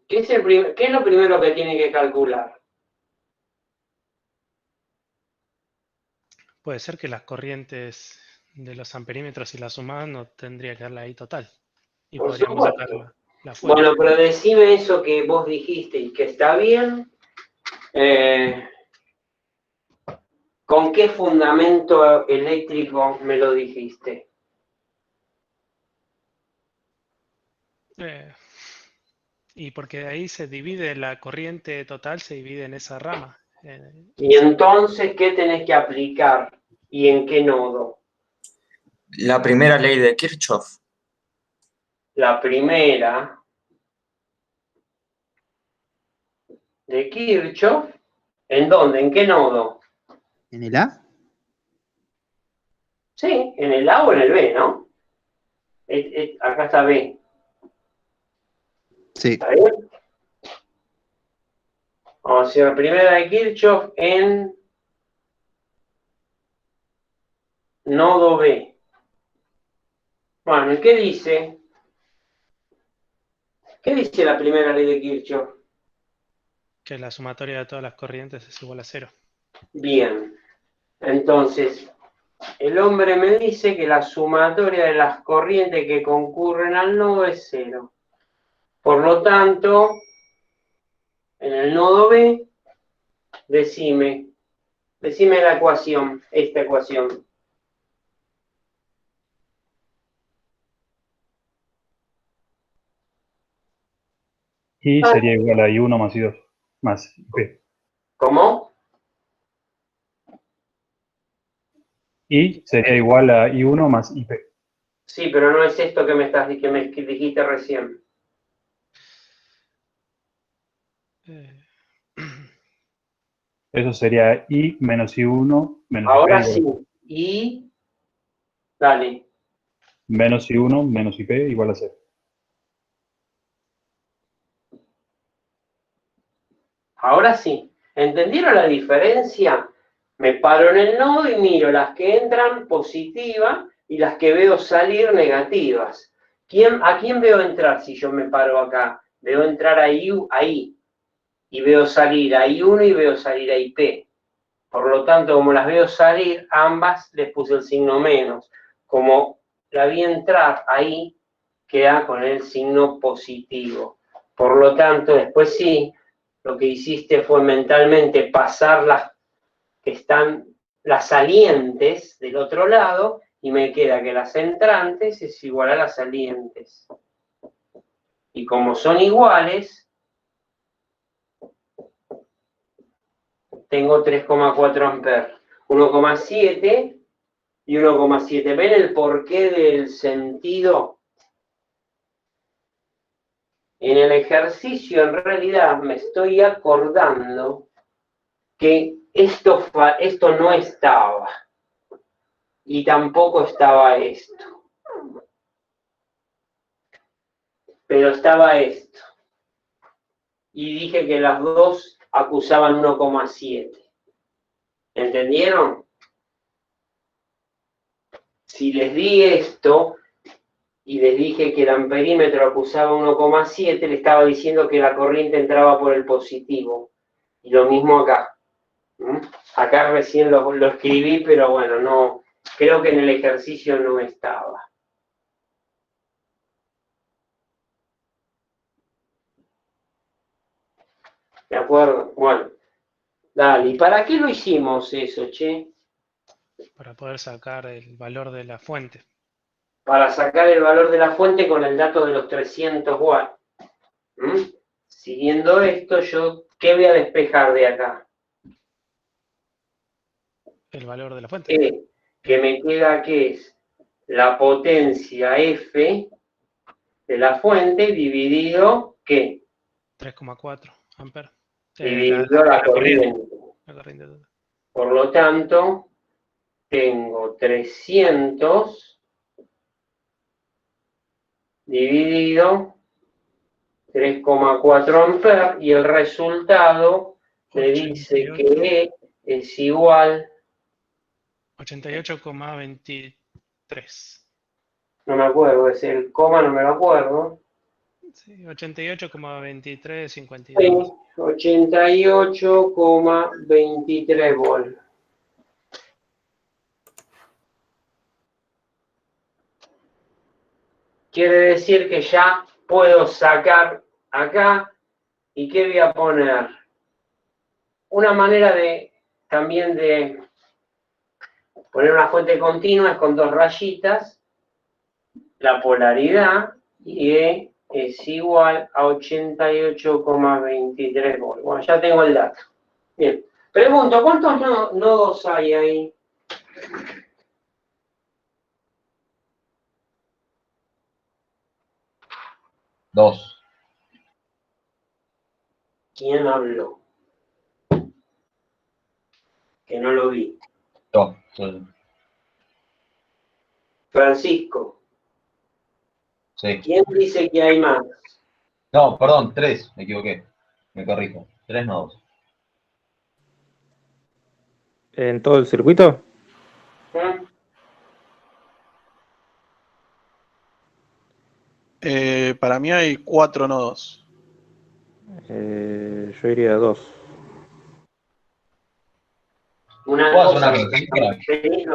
¿Qué es lo primero que tiene que calcular? Puede ser que las corrientes de los amperímetros, si las sumás, no tendría que dar la I total. Y Por podríamos sacar supuesto. la fuente. Bueno, pero decime eso que vos dijiste y que está bien. ¿Con qué fundamento eléctrico me lo dijiste? Y porque de ahí se divide la corriente total, se divide en esa rama. Y entonces, ¿qué tenés que aplicar? ¿Y en qué nodo? La primera ley de Kirchhoff. La primera de Kirchhoff. ¿En dónde? ¿En qué nodo? ¿En el A? Sí, en el A o en el B, ¿no? Acá está B. Sí. ¿Está bien? Vamos a hacer la primera de Kirchhoff en nodo B. Bueno, ¿y qué dice? ¿Qué dice la primera ley de Kirchhoff? Que la sumatoria de todas las corrientes es igual a 0. Bien. Entonces, el hombre me dice que la sumatoria de las corrientes que concurren al nodo es 0. Por lo tanto, en el nodo B, decime la ecuación, esta ecuación. Y sería igual a I1 más I2 más IP. ¿Cómo? Y sería igual a I1 más IP. Sí, pero no es esto que me dijiste recién. Eso sería I menos I1 menos Ahora IP. sí. Y, dale. Menos I1 menos IP igual a 0. Ahora sí. ¿Entendieron la diferencia? Me paro en el nodo y miro las que entran positivas y las que veo salir negativas. ¿A quién veo entrar si yo me paro acá? Veo entrar ahí. Y veo salir a I1 y veo salir a IP. Por lo tanto, como las veo salir, ambas les puse el signo menos. Como la vi entrar ahí, queda con el signo positivo. Por lo tanto, después sí, lo que hiciste fue mentalmente pasar las salientes del otro lado y me queda que las entrantes es igual a las salientes. Y como son iguales, tengo 3,4 amperes, 1,7 y 1,7. ¿Ven el porqué del sentido? En el ejercicio, en realidad, me estoy acordando que esto no estaba. Y tampoco estaba esto. Pero estaba esto. Y dije que las dos acusaban 1,7. ¿Entendieron? Si les di esto y les dije que el amperímetro acusaba 1,7, le estaba diciendo que la corriente entraba por el positivo. Y lo mismo acá. Acá recién lo escribí, pero bueno, no, creo que en el ejercicio no estaba. ¿De acuerdo? Bueno, dale. ¿Y para qué lo hicimos eso, che? Para poder sacar el valor de la fuente. Para sacar el valor de la fuente con el dato de los 300 watts. Siguiendo esto, yo, ¿qué voy a despejar de acá? El valor de la fuente. Que me queda que es la potencia F de la fuente dividido, ¿qué? 3,4 amperes. Dividido la corriente. La corriente total. Por lo tanto, tengo 300 dividido 3,4 amperes y el resultado me dice que es igual 88,23. no me acuerdo, es el coma, no me lo acuerdo. Sí, 88,2352. Sí, 88,23 volt. Quiere decir que ya puedo sacar acá, ¿y qué voy a poner? Una manera también de poner una fuente continua es con dos rayitas, la polaridad, y E es igual a 88,23 volts. Bueno, ya tengo el dato. Bien. Pregunto, ¿cuántos nodos hay ahí? Dos. ¿Quién habló? Que no lo vi. Yo, sí. Francisco. Sí. ¿Quién dice que hay más? No, perdón, 3, me equivoqué. Me corrijo. 3 nodos. ¿En todo el circuito? Para mí hay 4 nodos. Yo iría a 2. Una ¿Puedo cosa, hacer una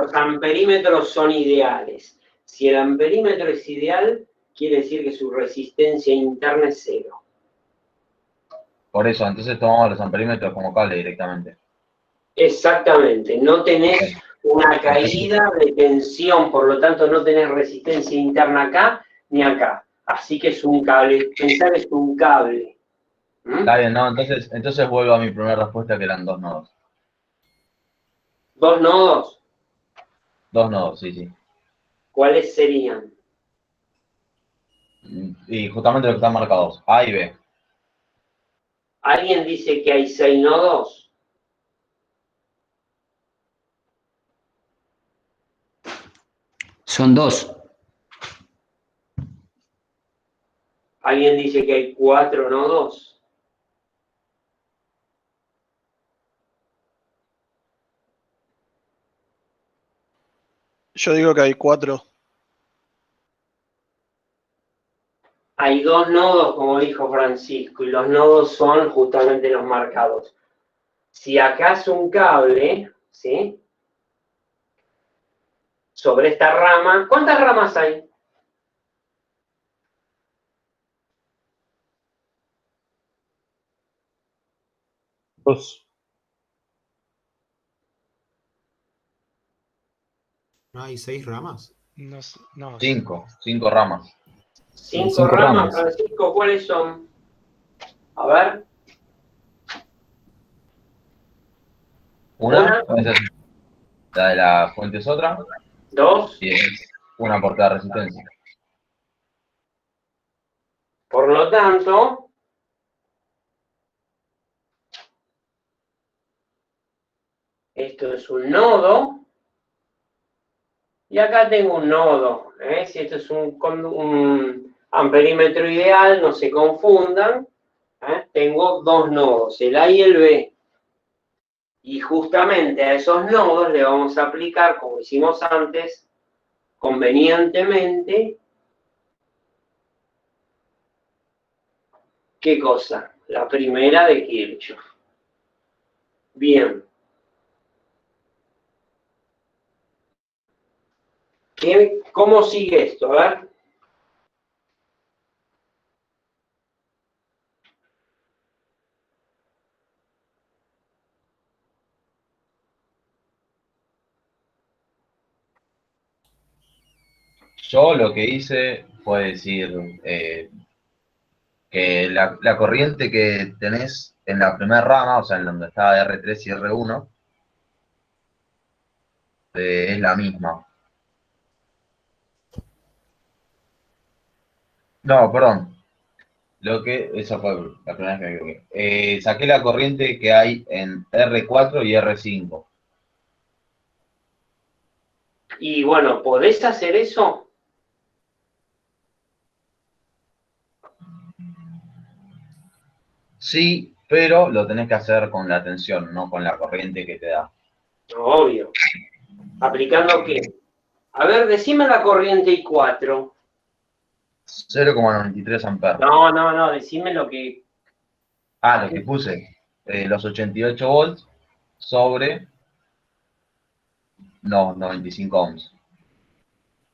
los amperímetros son ideales. Si el amperímetro es ideal, quiere decir que su resistencia interna es 0. Por eso, entonces tomamos los amperímetros como cable directamente. Exactamente, no tenés una caída de tensión, por lo tanto no tenés resistencia interna acá ni acá. Así que es un cable, pensar es un cable. Está bien, no, entonces vuelvo a mi primera respuesta que eran 2 nodos. ¿Dos nodos? 2 nodos, sí, sí. ¿Cuáles serían? Y justamente lo que están marcados, A y B. ¿Alguien dice que hay 6 nodos? Son 2. ¿Alguien dice que hay 4 nodos? Yo digo que hay 4. Hay 2 nodos, como dijo Francisco, y los nodos son justamente los marcados. Si acá es un cable, ¿sí? Sobre esta rama, ¿cuántas ramas hay? Dos. ¿No hay 6 ramas? No, no. 5 ramas. 5 ramas, Francisco, ¿cuáles son? A ver. Una, la de la fuente es otra. 2. Y es una por cada resistencia. Por lo tanto, esto es un nodo. Y acá tengo un nodo. Si esto es un amperímetro ideal, no se confundan. Tengo 2 nodos, el A y el B. Y justamente a esos nodos le vamos a aplicar, como hicimos antes, convenientemente, ¿qué cosa? La primera de Kirchhoff. Bien. ¿Cómo sigue esto? A ver. Yo lo que hice fue decir que la corriente que tenés en la primera rama, o sea, en donde está R3 y R1, es la misma. No, perdón. Esa fue la primera vez que me equivoqué. Saqué la corriente que hay en R4 y R5. Y bueno, ¿podés hacer eso? Sí, pero lo tenés que hacer con la tensión, no con la corriente que te da. Obvio. ¿Aplicando qué? A ver, decime la corriente I4. 0,93 amperes. No, decime lo que... Ah, lo que puse. Los 88 volts sobre... No, 95 ohms.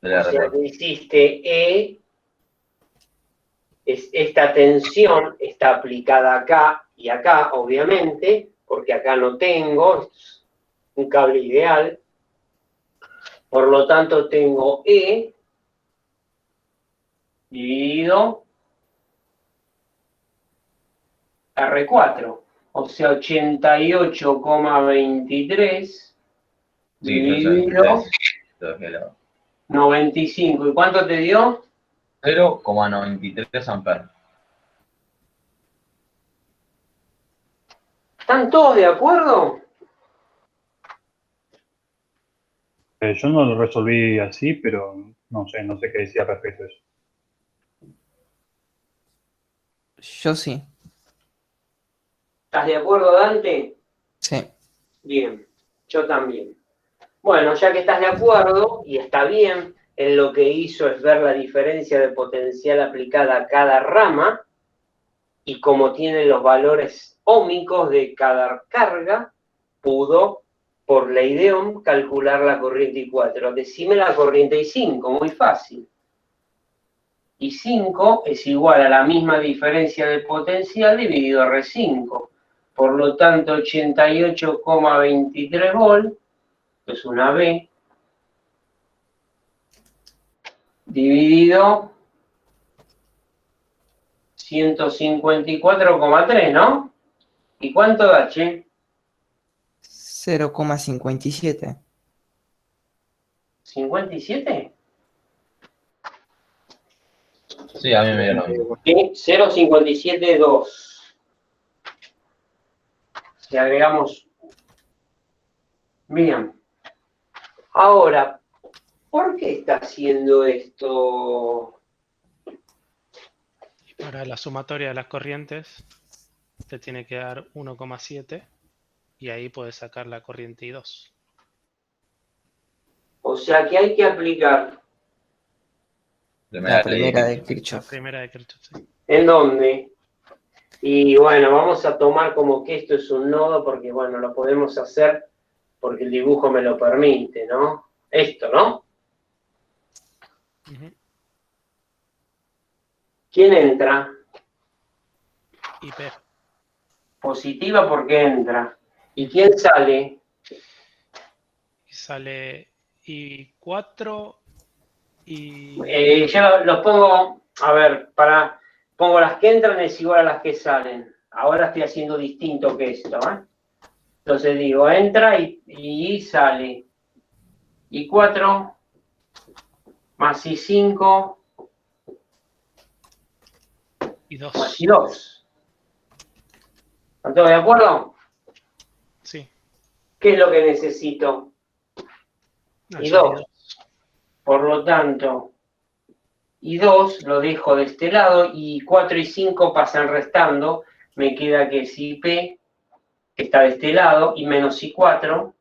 O sea, que hiciste esta tensión está aplicada acá y acá, obviamente, porque acá no tengo un cable ideal. Por lo tanto, tengo E dividido R4. O sea, 88,23 dividido 95. ¿Y cuánto te dio? 0,93 amperes. ¿Están todos de acuerdo? Yo no lo resolví así, pero no sé qué decía respecto a eso. Yo sí. ¿Estás de acuerdo, Dante? Sí. Bien, yo también. Bueno, ya que estás de acuerdo, y está bien, él lo que hizo es ver la diferencia de potencial aplicada a cada rama, y como tiene los valores óhmicos de cada carga, pudo, por ley de Ohm, calcular la corriente I4. Decime la corriente I5, muy fácil. I5 es igual a la misma diferencia de potencial dividido R5. Por lo tanto, 88,23 volt, que es una B, dividido 154,3, ¿no? ¿Y cuánto da, che? 0,57. ¿57? Sí, a mí me dieron. 0,57,2. Si agregamos... Bien. Ahora, ¿por qué está haciendo esto? Para la sumatoria de las corrientes, te tiene que dar 1,7 y ahí puedes sacar la corriente I2. O sea que hay que aplicar. La primera de Kirchhoff. La primera de Kirchhoff, sí. ¿En dónde? Y bueno, vamos a tomar como que esto es un nodo porque, bueno, lo podemos hacer porque el dibujo me lo permite, ¿no? Esto, ¿no? ¿Quién entra? IP. Positiva porque entra. ¿Y quién sale? Sale I4 y... Yo los pongo, a ver, pongo las que entran es igual a las que salen. Ahora estoy haciendo distinto que esto, ¿eh? Entonces digo, entra y sale. I4 más I5 I2. más I2. ¿Están todos de acuerdo? Sí. ¿Qué es lo que necesito? I2. Por lo tanto, I2 lo dejo de este lado y 4 y 5 pasan restando. Me queda que es IP que está de este lado, y menos I4,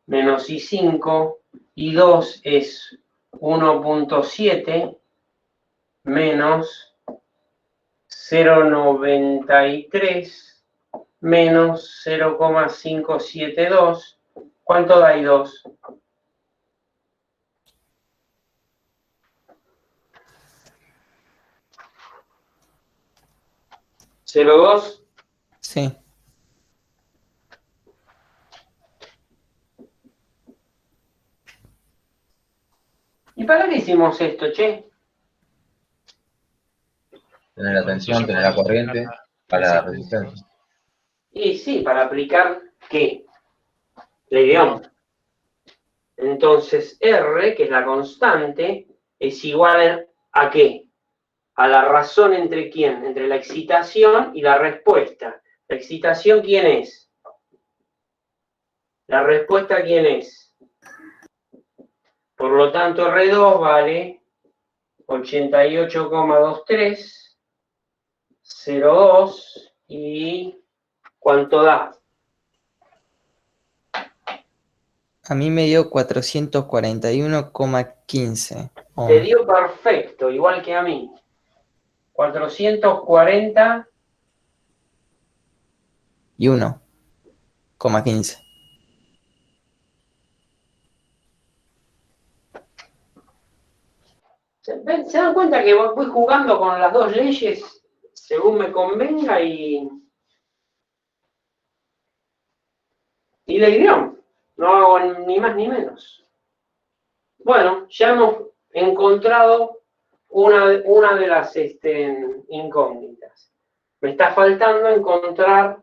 menos I5, I2 es 1.7 menos 0.93 menos 0,572. ¿Cuánto da I2? ¿0,2? Sí. ¿Y para qué hicimos esto, che? Tener la tensión, tener la corriente, para la resistencia. Y sí, para aplicar ¿qué? Ley de Ohm. Entonces R, que es la constante, es igual ¿a qué? A la razón entre quién, entre la excitación y la respuesta. ¿La excitación quién es? ¿La respuesta quién es? Por lo tanto, R2 vale 88,23, 0,2 y ¿cuánto da? A mí me dio 441,15 Te ohms. dio perfecto, igual que a mí. 440 Y 1,15. ¿Se dan cuenta que voy jugando con las dos leyes según me convenga y ley de Ohm? No hago ni más ni menos. Bueno, ya hemos encontrado una de las incógnitas. Me está faltando encontrar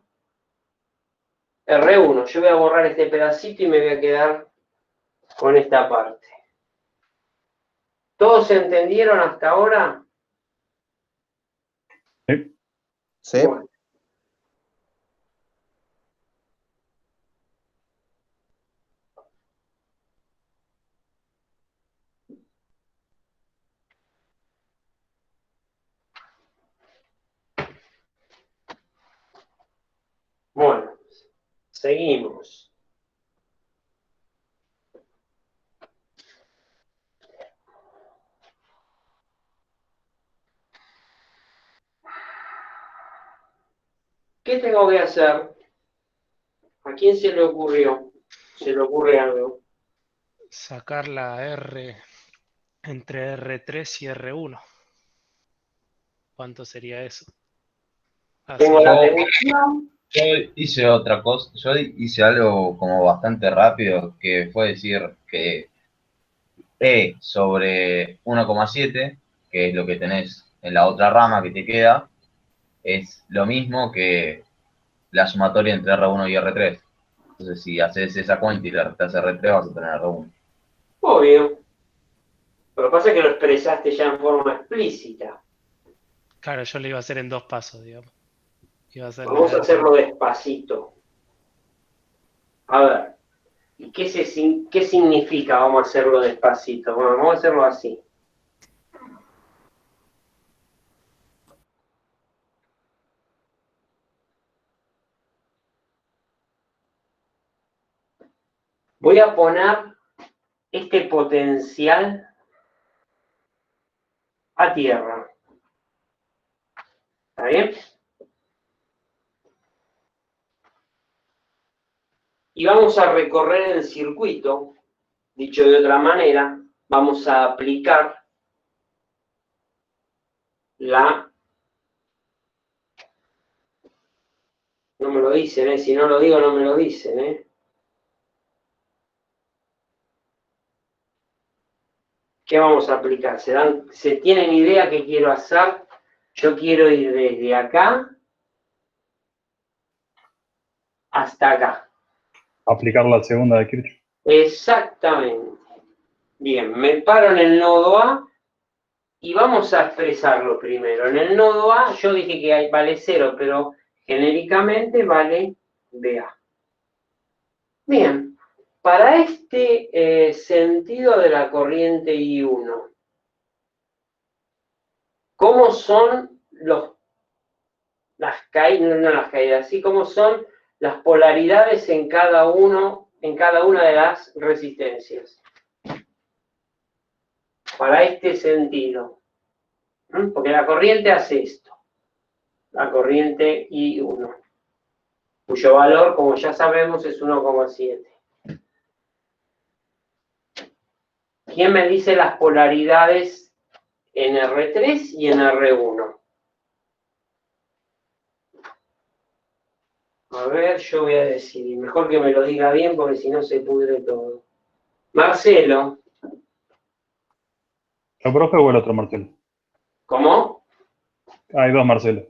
R1. Yo voy a borrar este pedacito y me voy a quedar con esta parte. ¿Todos se entendieron hasta ahora? Sí. Bueno. Bueno, seguimos. ¿Qué tengo que hacer? ¿A quién se le ocurrió? ¿Se le ocurre algo? Sacar la R entre R3 y R1. ¿Cuánto sería eso? Tengo la Yo, deducción. yo hice otra cosa, yo hice algo como bastante rápido, que fue decir que E sobre 1,7, que es lo que tenés en la otra rama que te queda, es lo mismo que la sumatoria entre R1 y R3. Entonces, si haces esa cuenta y le restas R3, vas a tener R1. Obvio. Lo que pasa es que lo expresaste ya en forma explícita. Claro, yo lo iba a hacer en dos pasos, digamos. Iba a hacer la Vamos a R. hacerlo despacito. A ver. ¿Y qué significa vamos a hacerlo despacito? Bueno, vamos a hacerlo así. Voy a poner este potencial a tierra. ¿Está bien? Y vamos a recorrer el circuito. Dicho de otra manera, vamos a aplicar la... No me lo dicen, si no lo digo no me lo dicen. ¿Qué vamos a aplicar? ¿Se tienen idea qué quiero hacer? Yo quiero ir desde acá hasta acá. Aplicar la segunda de Kirchhoff. Exactamente. Bien, me paro en el nodo A y vamos a expresarlo primero. En el nodo A yo dije que vale 0, pero genéricamente vale BA. Bien, para este sentido de la corriente I1, ¿cómo son los las caídas, no las caídas, así como son las polaridades en cada una de las resistencias. Para este sentido. Porque la corriente hace esto. La corriente I1. Cuyo valor, como ya sabemos, es 1,7. ¿Quién me dice las polaridades en R3 y en R1? A ver, yo voy a decir, mejor que me lo diga bien porque si no se pudre todo. Marcelo. ¿El profe o el otro Marcelo? ¿Cómo? Hay dos Marcelo.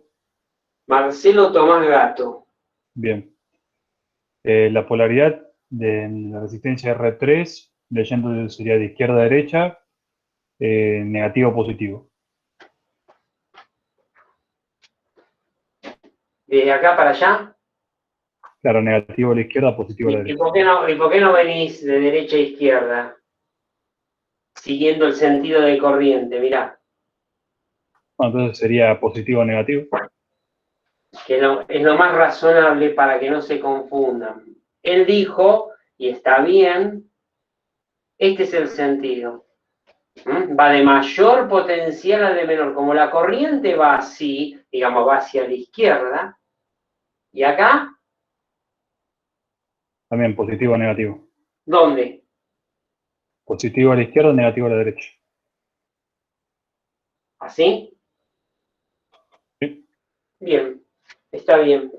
Marcelo Tomás Gato. Bien. La polaridad de la resistencia R3, leyendo sería de izquierda a derecha, negativo o positivo. ¿Desde acá para allá? Claro, negativo a la izquierda, positivo a la ¿Y derecha. por qué no venís de derecha a izquierda? Siguiendo el sentido de corriente, mirá. Bueno, entonces sería positivo o negativo. Que es lo más razonable para que no se confundan. Él dijo, y está bien, este es el sentido. Va de mayor potencial a de menor. Como la corriente va así, digamos, va hacia la izquierda, y acá, También positivo o negativo. ¿dónde? Positivo a la izquierda, negativo a la derecha. ¿Así? Sí. Bien, está bien.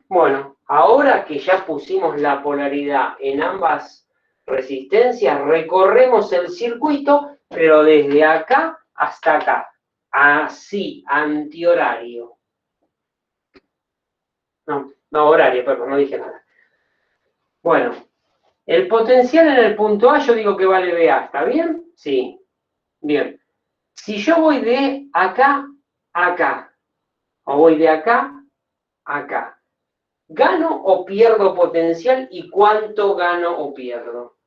Bueno, ahora que ya pusimos la polaridad en ambas resistencias, recorremos el circuito, pero desde acá hasta acá. Así, antihorario. No, horario, perdón, no dije nada. Bueno, el potencial en el punto A yo digo que vale BA, ¿está bien? Sí. Bien. Si yo voy de acá a acá, o voy de acá a acá, ¿gano o pierdo potencial y cuánto gano o pierdo?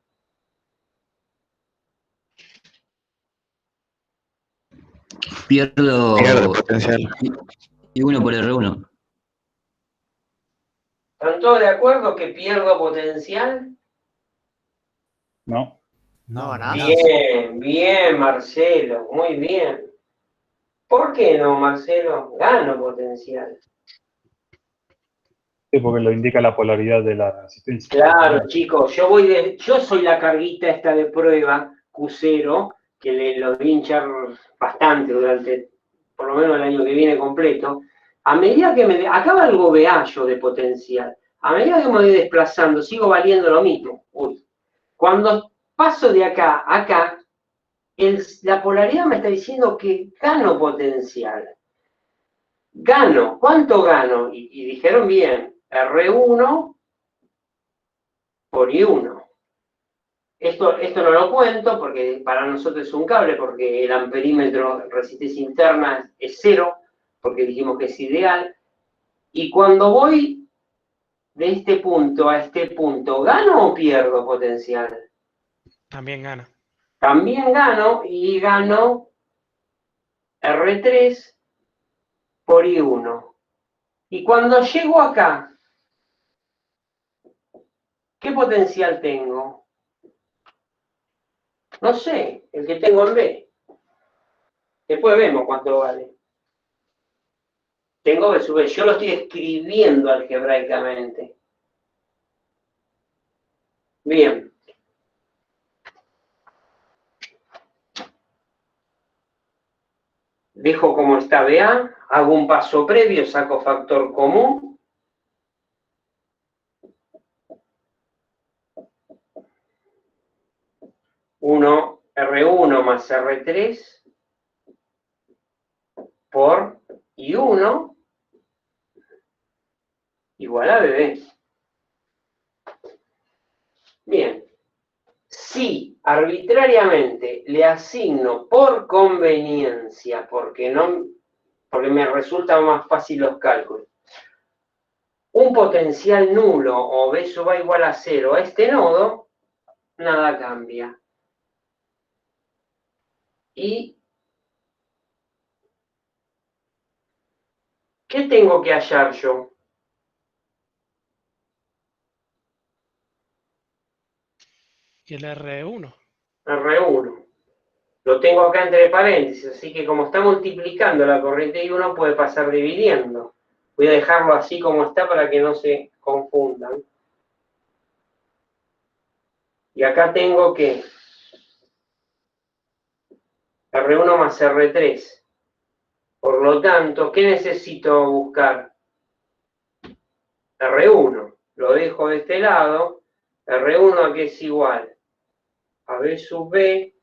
Pierdo potencial. I1 por R1. ¿Están todos de acuerdo que pierdo potencial? No. No ganás. Bien, bien, Marcelo, muy bien. ¿Por qué no, Marcelo? Gano potencial. Sí, porque lo indica la polaridad de la resistencia. Claro, chicos, yo soy la carguita esta de prueba, Q0, que lo voy a hinchar bastante durante, por lo menos el año que viene completo. A medida que acá valgo BA yo de potencial. A medida que me voy desplazando, sigo valiendo lo mismo. Uy. Cuando paso de acá a acá, la polaridad me está diciendo que gano potencial. Gano, ¿cuánto gano? Y dijeron bien, R1 por I1. Esto no lo cuento porque para nosotros es un cable, porque el amperímetro resistencia interna es 0, porque dijimos que es ideal. Y cuando voy de este punto a este punto, ¿gano o pierdo potencial? También gana. También gano y gano R3 por I1. Y cuando llego acá, ¿qué potencial tengo? No sé, el que tengo en B. Después vemos cuánto vale. Tengo B sub B. Yo lo estoy escribiendo algebraicamente. Bien. Dejo como está BA, hago un paso previo, saco factor común. R1 más R3 por I1 igual a BB. Bien. Si arbitrariamente le asigno por conveniencia, porque me resultan más fácil los cálculos, un potencial nulo o B sub A igual a 0 a este nodo, nada cambia. Y ¿Qué tengo que hallar yo? Y el R1. R1. Lo tengo acá entre paréntesis, así que como está multiplicando la corriente de I1, puede pasar dividiendo. Voy a dejarlo así como está para que no se confundan. Y acá tengo que R1 más R3. Por lo tanto, ¿qué necesito buscar? R1. Lo dejo de este lado. R1 a qué es igual a B sub B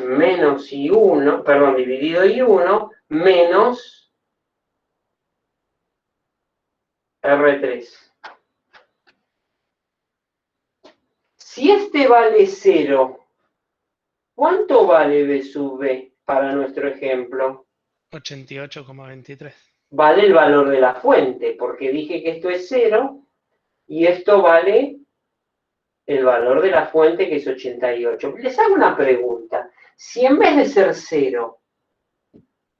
menos I1, perdón, dividido I1 menos R3. Si este vale 0, ¿cuánto vale B sub B para nuestro ejemplo? 88,23. Vale el valor de la fuente, porque dije que esto es 0 y esto vale el valor de la fuente, que es 88. Les hago una pregunta. Si en vez de ser 0,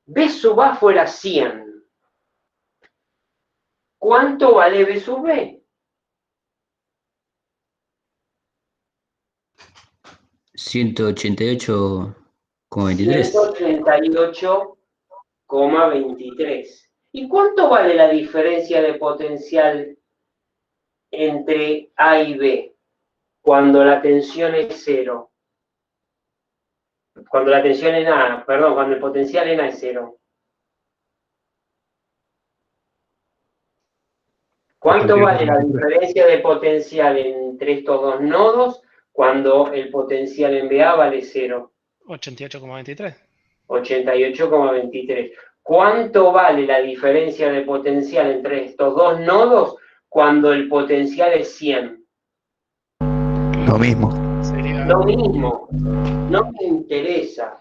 B sub A fuera 100, ¿cuánto vale B sub B? 188,23. 188,23. ¿Y cuánto vale la diferencia de potencial entre A y B cuando la tensión es 0? Cuando la tensión en A, perdón, cuando el potencial en A es 0. ¿Cuánto vale la diferencia de potencial entre estos dos nodos cuando el potencial en BA vale 0? 88,23. 88,23. ¿Cuánto vale la diferencia de potencial entre estos dos nodos cuando el potencial es 100? Lo mismo. Lo mismo. No me interesa.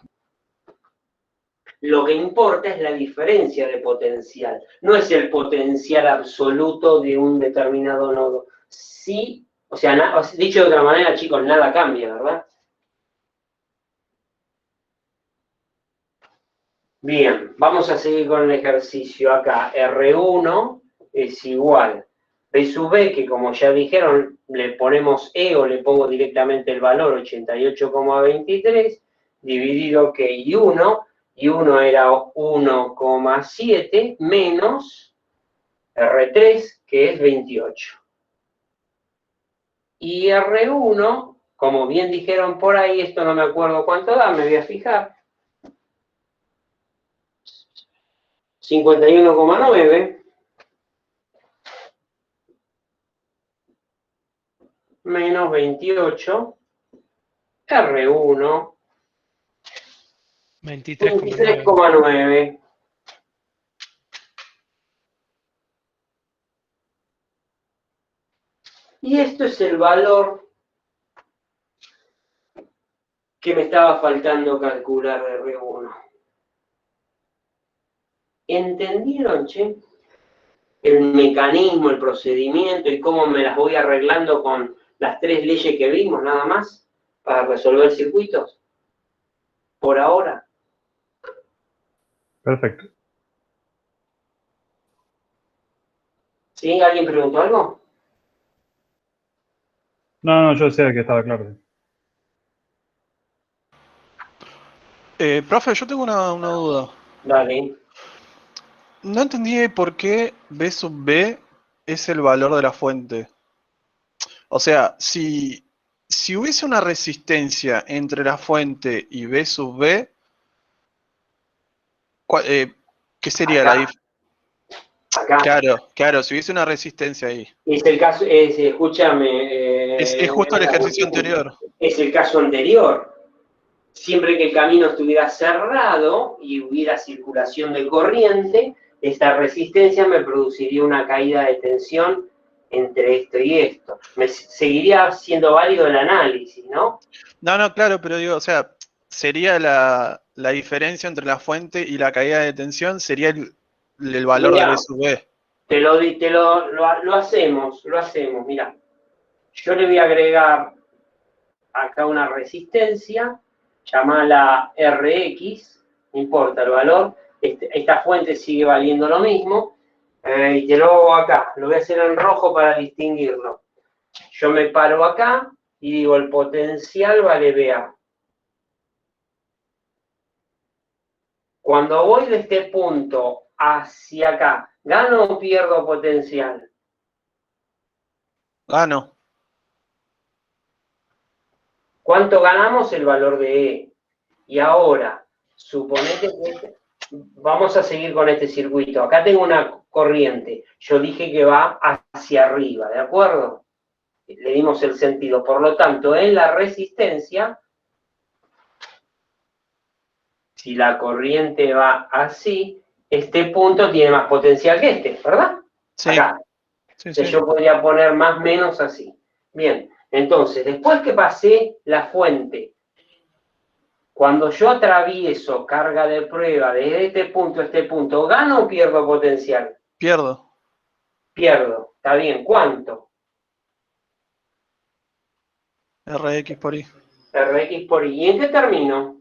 Lo que importa es la diferencia de potencial. No es el potencial absoluto de un determinado nodo. Sí, o sea, dicho de otra manera, chicos, nada cambia, ¿verdad? Bien, vamos a seguir con el ejercicio acá. R1 es igual B sub B, que como ya dijeron, le ponemos E o le pongo directamente el valor 88,23, dividido que I1 era 1,7 menos R3, que es 28. Y R1, como bien dijeron por ahí, esto no me acuerdo cuánto da, me voy a fijar. 51,9 menos 28, R1, 23,9. Y esto es el valor que me estaba faltando calcular de R1. ¿Entendieron, che? El mecanismo, el procedimiento y cómo me las voy arreglando con las 3 leyes que vimos nada más para resolver circuitos. Por ahora. Perfecto. ¿Sí? ¿Alguien preguntó algo? No, yo decía que estaba claro. Profe, yo tengo una duda. Dale. No entendí por qué B sub B es el valor de la fuente. O sea, si hubiese una resistencia entre la fuente y B sub B, ¿qué sería la diferencia? Claro, si hubiese una resistencia ahí. Es el caso, escúchame. Es justo el ejercicio anterior. Es el caso anterior. Siempre que el camino estuviera cerrado y hubiera circulación de corriente, esta resistencia me produciría una caída de tensión entre esto y esto. Me seguiría siendo válido el análisis, ¿no? No, claro, pero digo, o sea, sería la diferencia entre la fuente y la caída de tensión, sería el valor de B sub B. Lo hacemos, mirá. Yo le voy a agregar acá una resistencia, llamala RX, no importa el valor, esta fuente sigue valiendo lo mismo, Y te lo hago acá, lo voy a hacer en rojo para distinguirlo. Yo me paro acá y digo, el potencial vale VA. Cuando voy de este punto hacia acá, ¿gano o pierdo potencial? Gano. ¿Cuánto ganamos? El valor de E. Y ahora, suponete que vamos a seguir con este circuito. Acá tengo una corriente. Yo dije que va hacia arriba, ¿de acuerdo? Le dimos el sentido. Por lo tanto, en la resistencia, si la corriente va así, este punto tiene más potencial que este, ¿verdad? Sí. Acá. Sí, Entonces sí. yo podría poner más o menos así. Bien, entonces, después que pasé la fuente, cuando yo atravieso carga de prueba desde este punto a este punto, ¿gano o pierdo potencial? Pierdo. Pierdo. Está bien, ¿cuánto? RX por I. Rx por I. ¿Y en qué termino?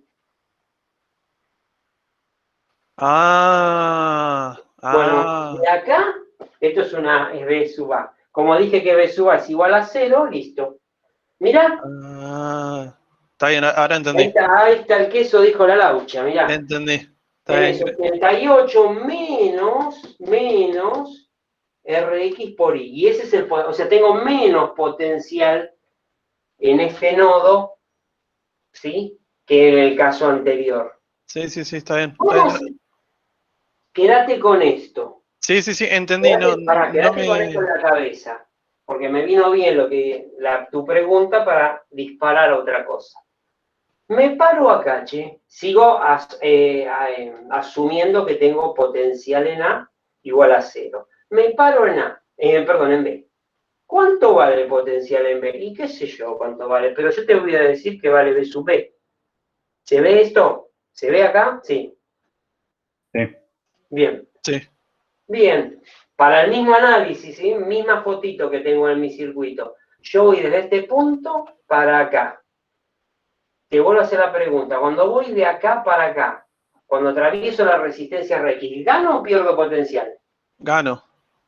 Bueno, de acá, esto es B sub A. Como dije que B sub A es igual a 0, listo. Mirá, Está bien, ahora entendí. ahí está el queso, dijo la laucha, mirá. Entendí. Está Tenés bien. 88 menos Rx por I. Y ese es el, o sea, tengo menos potencial en este nodo, ¿sí? Que en el caso anterior. Sí, sí, sí, está bien. Vamos, quédate con esto. Sí, sí, sí, entendí. Quédate con esto en la cabeza. Porque me vino bien tu pregunta para disparar otra cosa. Me paro acá, che. Sigo asumiendo que tengo potencial en A igual a 0. Me paro en A, perdón, en B. ¿Cuánto vale el potencial en B? Y qué sé yo cuánto vale, pero yo te voy a decir que vale B sub B. ¿Se ve esto? ¿Se ve acá? Sí. Sí. Bien. Sí. Bien. Para el mismo análisis, ¿sí? Misma fotito que tengo en mi circuito. Yo voy desde este punto para acá. Te vuelvo a hacer la pregunta. Cuando voy de acá para acá, cuando atravieso la resistencia Rx, ¿gano o pierdo potencial? Gano.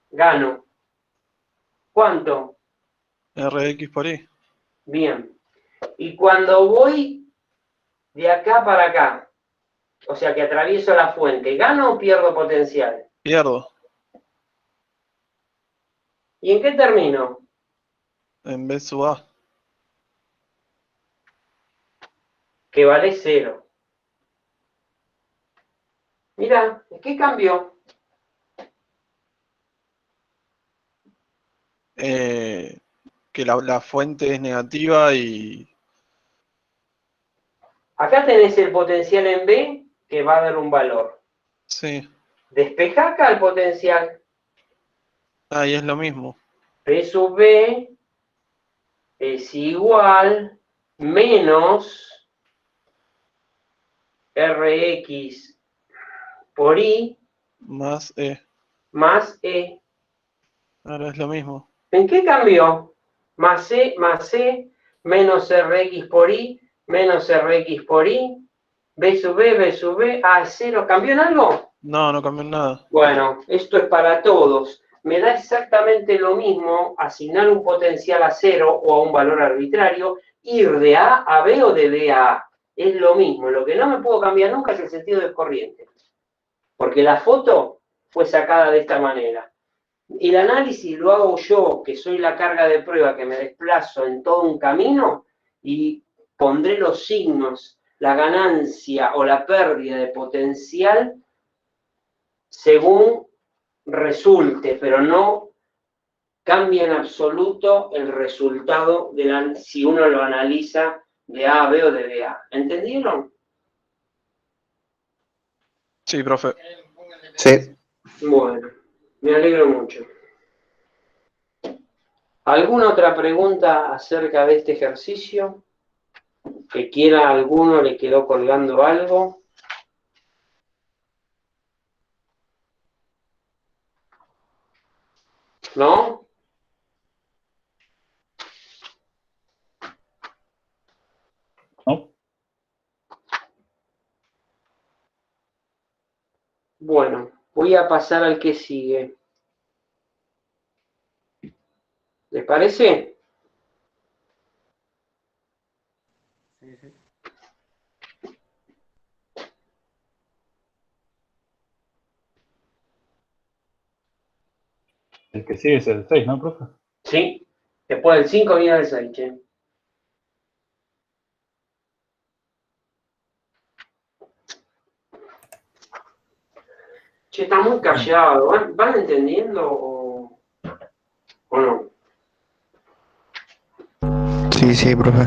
Gano. ¿Cuánto? RX por I. Bien. Y cuando voy de acá para acá, o sea que atravieso la fuente, ¿gano o pierdo potencial? Pierdo. ¿Y en qué termino? En B sub A. Que vale 0. Mira, ¿qué cambió? Que la fuente es negativa y... Acá tenés el potencial en B que va a dar un valor. Sí. Despejá acá el potencial. Ahí es lo mismo. B sub B es igual menos Rx por I Más E. más E. Ahora es lo mismo. ¿En qué cambió? Más E menos Rx por I menos Rx por I, B sub B, A 0. ¿Cambió en algo? No, no cambió nada. Bueno, esto es para todos. Me da exactamente lo mismo asignar un potencial a 0 o a un valor arbitrario, ir de A a B o de B a A. Es lo mismo. Lo que no me puedo cambiar nunca es el sentido de corriente. Porque la foto fue sacada de esta manera. El análisis lo hago yo, que soy la carga de prueba, que me desplazo en todo un camino y pondré los signos, la ganancia o la pérdida de potencial según resulte, pero no cambia en absoluto el resultado si uno lo analiza de A a B o de B a A. ¿Entendieron? Sí, profe. Sí. Bueno, me alegro mucho. ¿Alguna otra pregunta acerca de este ejercicio? ¿Que quiera alguno, le quedó colgando algo? ¿No? No. Bueno, voy a pasar al que sigue. ¿Les parece? El que sigue es el 6, ¿no, profe? Sí. Después del 5 viene el 6, che. Che, está muy callado. ¿Van entendiendo o no? Sí, sí, profe.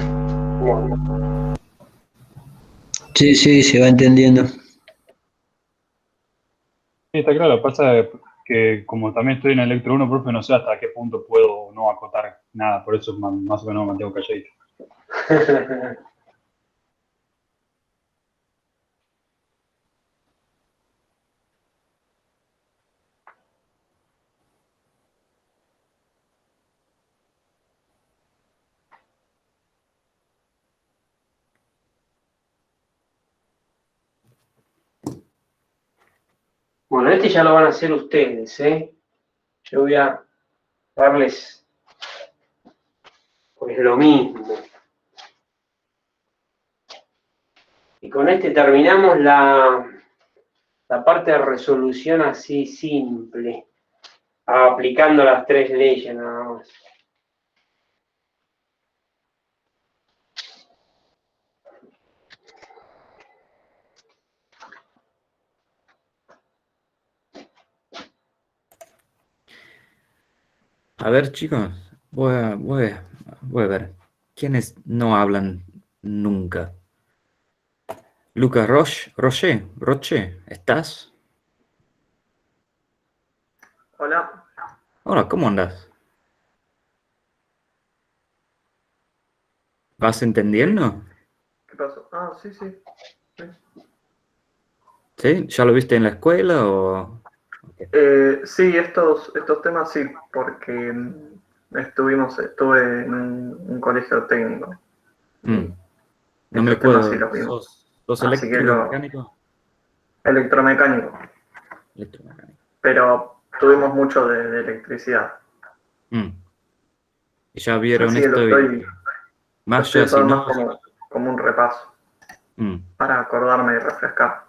Bueno. Sí, sí, se va entendiendo. Sí, está claro. Pasa que como también estoy en Electro 1, profe, no sé hasta qué punto puedo o no acotar nada. Por eso más o menos me mantengo calladito. Bueno, este ya lo van a hacer ustedes, ¿eh? Yo voy a darles pues lo mismo. Y con este terminamos la parte de resolución así simple, aplicando las 3 leyes nada más. A ver, chicos, voy a ver. ¿Quiénes no hablan nunca? Lucas Roche, ¿estás? Hola. Hola, ¿cómo andas? ¿Vas entendiendo? ¿Qué pasó? Ah, sí, sí. Sí. ¿Sí? ¿Ya lo viste en la escuela o...? Sí, estos temas sí, porque estuve en un colegio técnico. No me Estos temas sí acuerdo. los vimos. ¿Sos Así que electromecánico? electromecánico. Electromecánico. Pero tuvimos mucho de electricidad. Y ya vieron Así que esto y... lo Más estoy ya, si usando no... más como un repaso. Para acordarme y refrescar.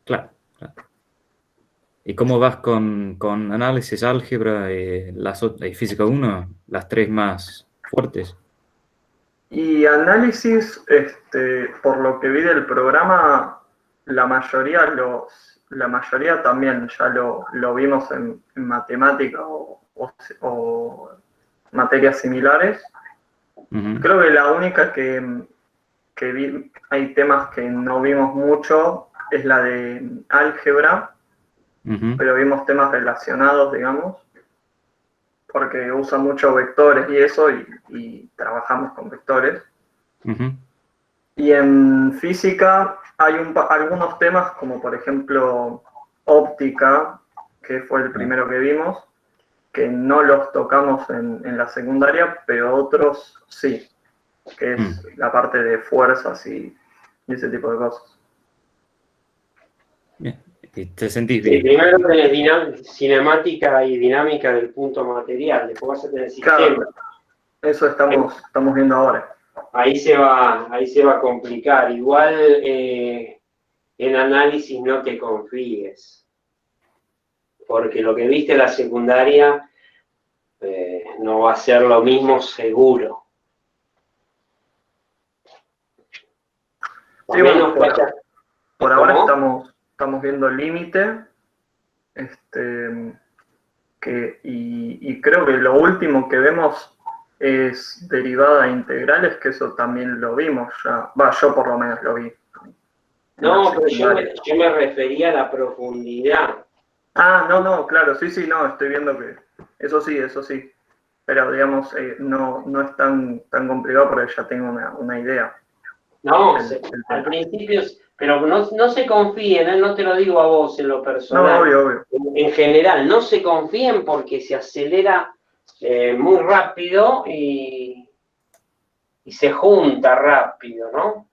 Claro. ¿Y cómo vas con análisis, álgebra y física 1? Las 3 más fuertes. Y análisis, por lo que vi del programa, la mayoría también ya lo vimos en matemática o materias similares. Creo que la única que vi, hay temas que no vimos mucho, es la de álgebra, pero vimos temas relacionados, digamos, porque usa mucho vectores y eso, y trabajamos con vectores. Y en física hay algunos temas, como por ejemplo óptica, que fue el primero que vimos, que no los tocamos en la secundaria, pero otros sí, que es la parte de fuerzas y ese tipo de cosas. Bien. ¿Y te sentís Sí, bien? primero tenés cinemática y dinámica del punto material, después vas a tener sistema. Claro, eso estamos viendo ahora. Ahí se va a complicar. Igual en análisis no te confíes, porque lo que viste en la secundaria no va a ser lo mismo seguro. Sí, bueno, por ahora estamos viendo límite, y creo que lo último que vemos es derivada de integrales, que eso también lo vimos ya. Yo por lo menos lo vi. No, pero yo me refería a la profundidad. Ah, no, claro, sí, no, estoy viendo que eso sí. Pero digamos, no es tan complicado porque ya tengo una idea. No, al principio, pero no se confíen, no te lo digo a vos en lo personal. No, obvio. En general, no se confíen porque se acelera muy rápido y se junta rápido, ¿no?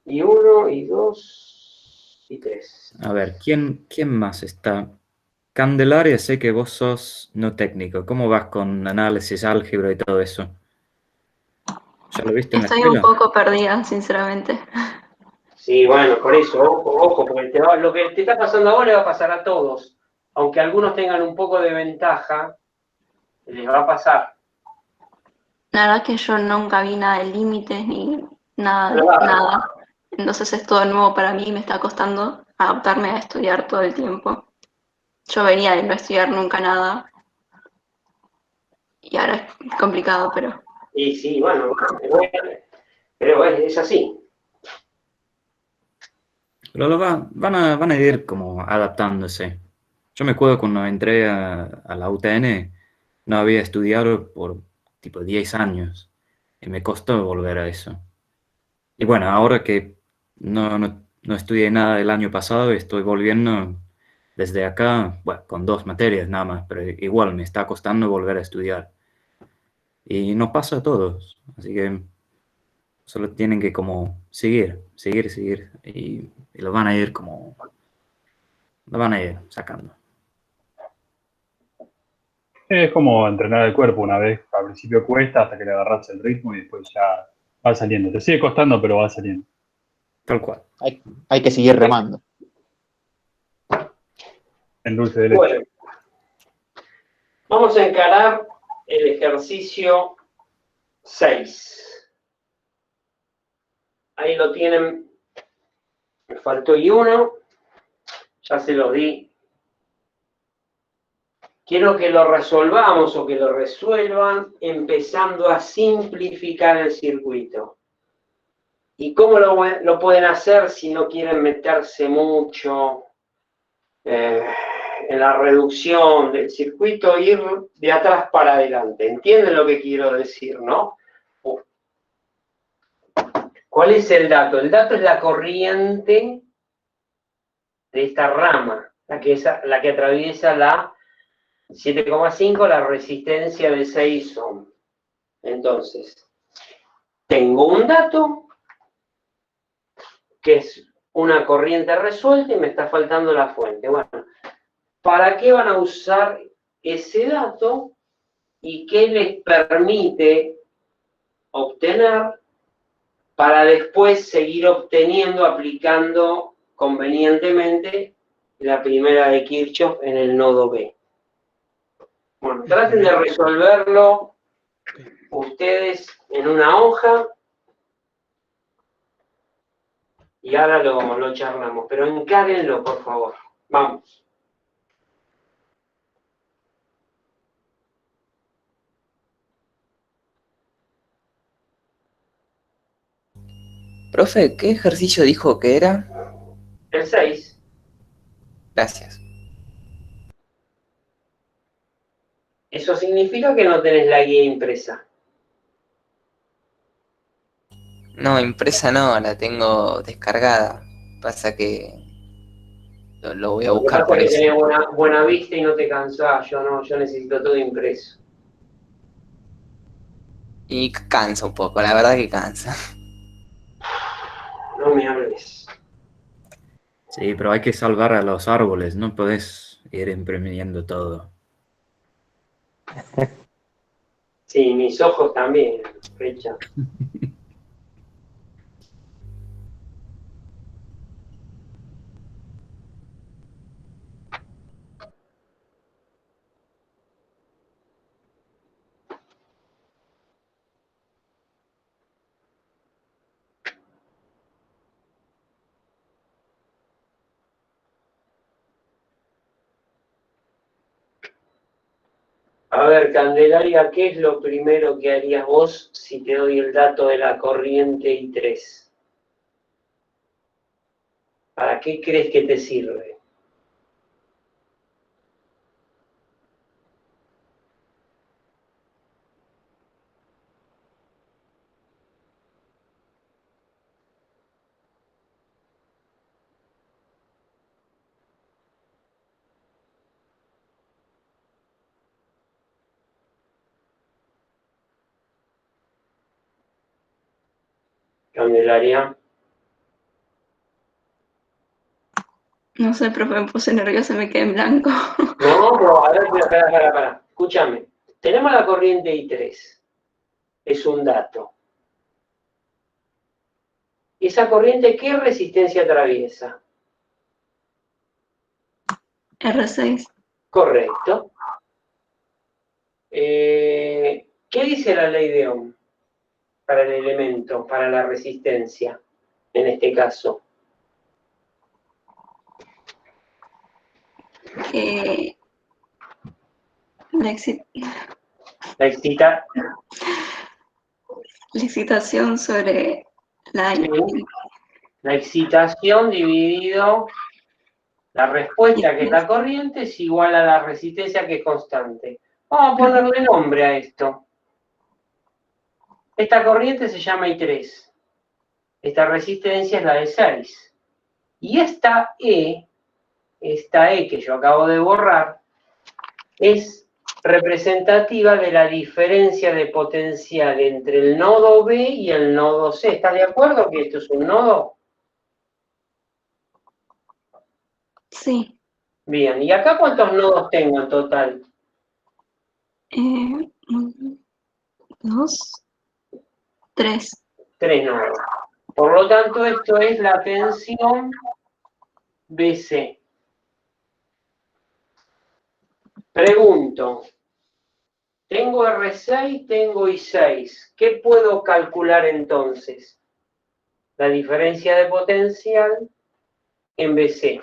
Y 1, y 2, y 3. A ver, ¿quién más está Candelaria, sé que vos sos no técnico. ¿Cómo vas con análisis, álgebra y todo eso? ¿Ya lo viste en la Estoy un escuela? poco perdida, sinceramente. Sí, bueno, por eso, ojo, ojo, porque lo que te está pasando ahora le va a pasar a todos. Aunque algunos tengan un poco de ventaja, les va a pasar. La verdad que yo nunca vi nada de límites ni nada, Claro. nada. Entonces es todo nuevo para mí y me está costando adaptarme a estudiar todo el tiempo. Yo venía de no estudiar nunca nada y ahora es complicado, pero Y sí, bueno, pero es así. Pero van a ir como adaptándose. Yo me acuerdo cuando entré a la UTN, no había estudiado por tipo 10 años y me costó volver a eso. Y bueno, ahora que no estudié nada el año pasado y estoy volviendo desde acá, bueno, con 2 materias nada más, pero igual me está costando volver a estudiar. Y nos pasa a todos, así que solo tienen que como seguir y lo van a ir sacando. Es como entrenar el cuerpo una vez, al principio cuesta hasta que le agarras el ritmo y después ya va saliendo. Te sigue costando, pero va saliendo. Tal cual. Hay que seguir remando. En dulce de leche. Bueno, vamos a encarar el ejercicio 6. Ahí lo tienen. Me faltó y uno. Ya se los di. Quiero que lo resolvamos o que lo resuelvan empezando a simplificar el circuito. ¿Y cómo lo pueden hacer si no quieren meterse mucho en la reducción del circuito? Ir de atrás para adelante. ¿Entienden lo que quiero decir, no? ¿Cuál es el dato? El dato es la corriente de esta rama, la que atraviesa la 7,5, la resistencia de 6 ohm. Entonces, tengo un dato que es una corriente resuelta y me está faltando la fuente. Bueno, ¿para qué van a usar ese dato y qué les permite obtener para después seguir obteniendo, aplicando convenientemente la primera de Kirchhoff en el nodo B? Bueno, traten de resolverlo ustedes en una hoja y ahora lo charlamos, pero encárenlo, por favor. Vamos. Profe, ¿qué ejercicio dijo que era? El 6. Gracias. Eso significa que no tenés la guía impresa. No, impresa no, la tengo descargada. Pasa que lo voy a Lo que buscar pasa por es que eso. tenés buena vista y no te cansás. Yo no, yo necesito todo impreso. Y cansa un poco, la verdad que cansa. No me hables. Sí, pero hay que salvar a los árboles, no podés ir imprimiendo todo. Sí, mis ojos también, Fecha. A ver, Candelaria, ¿qué es lo primero que harías vos si te doy el dato de la corriente I3? ¿Para qué crees que te sirve? Candelaria. No sé, profe, me puse nerviosa, me quedé en blanco. No, pero a ver, espera. Escúchame. Tenemos la corriente I3. Es un dato. ¿Esa corriente qué resistencia atraviesa? R6. Correcto. ¿Qué dice la ley de Ohm para el elemento, para la resistencia, en este caso? La excitación sobre la... Sí. La excitación dividido la respuesta, que es la corriente, es igual a la resistencia, que es constante. Vamos a ponerle nombre a esto. Esta corriente se llama I3. Esta resistencia es la de 6. Y esta E que yo acabo de borrar, es representativa de la diferencia de potencial entre el nodo B y el nodo C. ¿Estás de acuerdo que esto es un nodo? Sí. Bien, ¿y acá cuántos nodos tengo en total? 2, 3. 3 nodos. Por lo tanto, esto es la tensión BC. Pregunto, tengo R6, tengo I6. ¿Qué puedo calcular entonces? La diferencia de potencial en BC.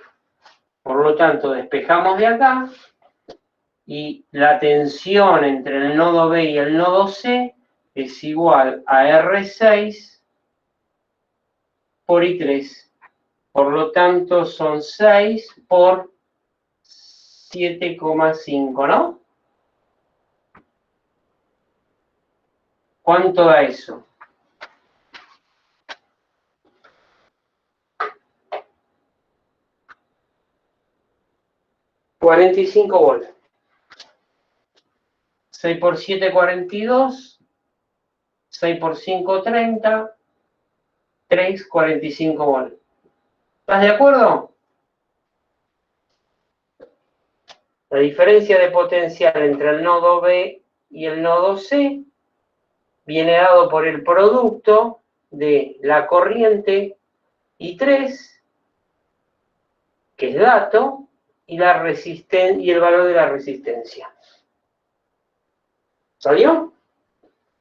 Por lo tanto, despejamos de acá y la tensión entre el nodo B y el nodo C es igual a R6 por I3. Por lo tanto, son 6 por 7,5, ¿no? ¿Cuánto da eso? $45 volts. 6 por 7, 42. 6 por 5, 30. 3, 45 volts. ¿Estás de acuerdo? La diferencia de potencial entre el nodo B y el nodo C viene dado por el producto de la corriente I3, que es dato, y el valor de la resistencia. ¿Salió?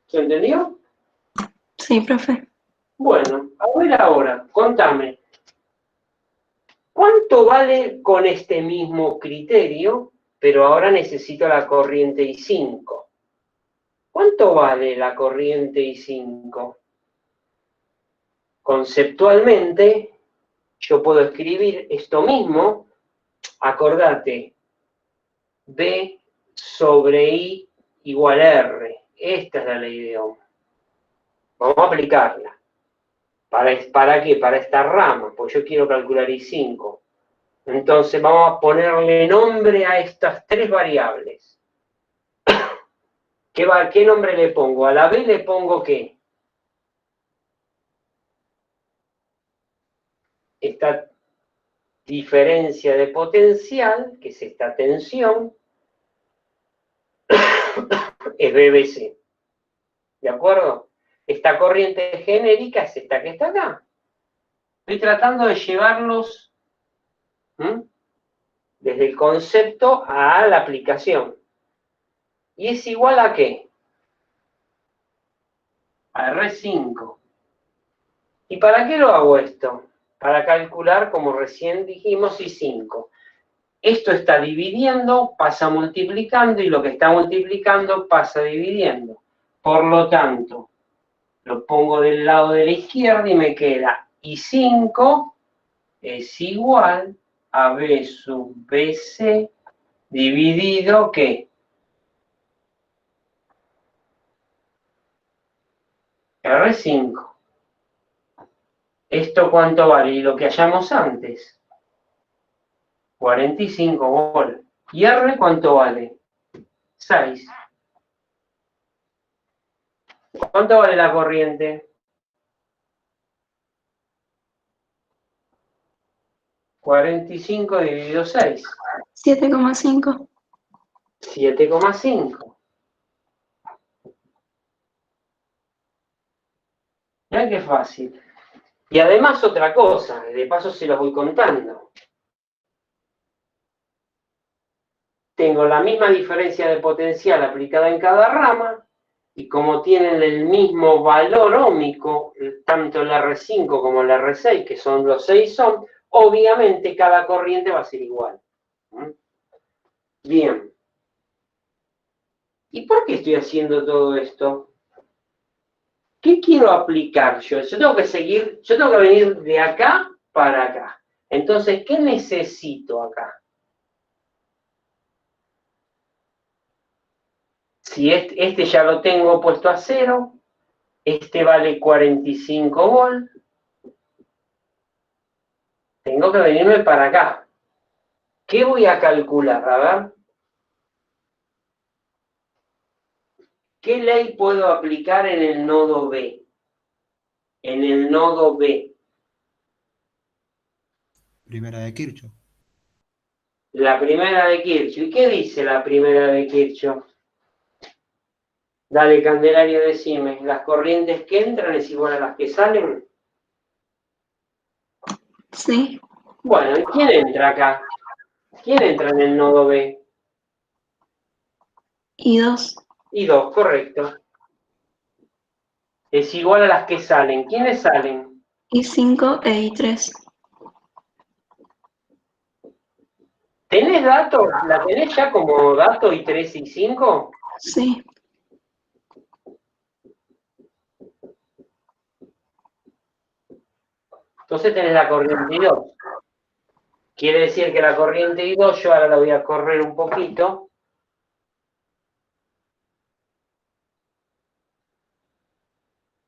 ¿Se entendió? Sí, profe. Bueno, a ver ahora, contame. ¿Cuánto vale con este mismo criterio, pero ahora necesito la corriente I5? ¿Cuánto vale la corriente I5? Conceptualmente, yo puedo escribir esto mismo, acordate, B sobre I igual R. Esta es la ley de Ohm. Vamos a aplicarla. ¿Para qué? Para esta rama, pues yo quiero calcular I5. Entonces vamos a ponerle nombre a estas 3 variables. ¿Qué nombre le pongo? A la B le pongo ¿qué? Esta diferencia de potencial, que es esta tensión, es BBC. ¿De acuerdo? Esta corriente genérica es esta que está acá. Estoy tratando de llevarlos desde el concepto a la aplicación. ¿Y es igual a qué? A R5. ¿Y para qué lo hago esto? Para calcular, como recién dijimos, I5. Esto está dividiendo, pasa multiplicando, y lo que está multiplicando pasa dividiendo. Por lo tanto, lo pongo del lado de la izquierda y me queda I5 es igual a B sub BC dividido, ¿qué? R5. ¿Esto cuánto vale? Y lo que hallamos antes. 45 volts. ¿Y R cuánto vale? 6. ¿Cuánto vale la corriente? 45 dividido 6. 7,5. 7,5. Mirá qué fácil. Y además otra cosa, de paso se los voy contando. Tengo la misma diferencia de potencial aplicada en cada rama, y como tienen el mismo valor óhmico, tanto el R5 como el R6, que son los 6 ohm, obviamente cada corriente va a ser igual. Bien. ¿Y por qué estoy haciendo todo esto? ¿Qué quiero aplicar yo? Yo tengo que venir de acá para acá. Entonces, ¿qué necesito acá? Si este ya lo tengo puesto a 0, este vale 45 volt, tengo que venirme para acá. ¿Qué voy a calcular? A ver. ¿Qué ley puedo aplicar en el nodo B? En el nodo B. Primera de Kirchhoff. La primera de Kirchhoff. ¿Y qué dice la primera de Kirchhoff? Dale, Candelario, decime. ¿Las corrientes que entran es igual a las que salen? Sí. Bueno, ¿y quién entra acá? ¿Quién entra en el nodo B? Y 2. Y 2, correcto. Es igual a las que salen. ¿Quiénes salen? Y 5 e y 3. ¿Tenés datos? ¿La tenés ya como dato y 3 y 5? Sí. Entonces tenés la corriente I2. Quiere decir que la corriente I2, yo ahora la voy a correr un poquito.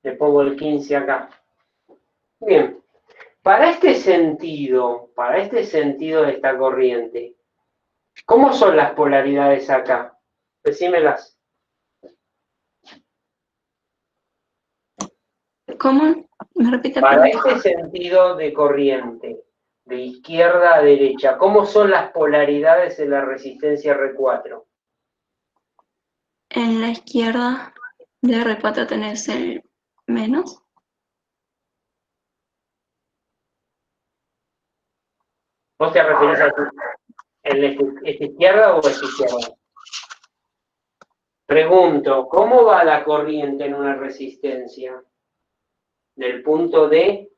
Le pongo el 15 acá. Bien. Para este sentido de esta corriente, ¿cómo son las polaridades acá? Decímelas. ¿Cómo? ¿Me repite? Para este sentido de corriente, de izquierda a derecha, ¿cómo son las polaridades de la resistencia R4? En la izquierda de R4 tenés el menos. ¿Vos te referís a esta izquierda o esta izquierda? Pregunto, ¿cómo va la corriente en una resistencia? Del punto de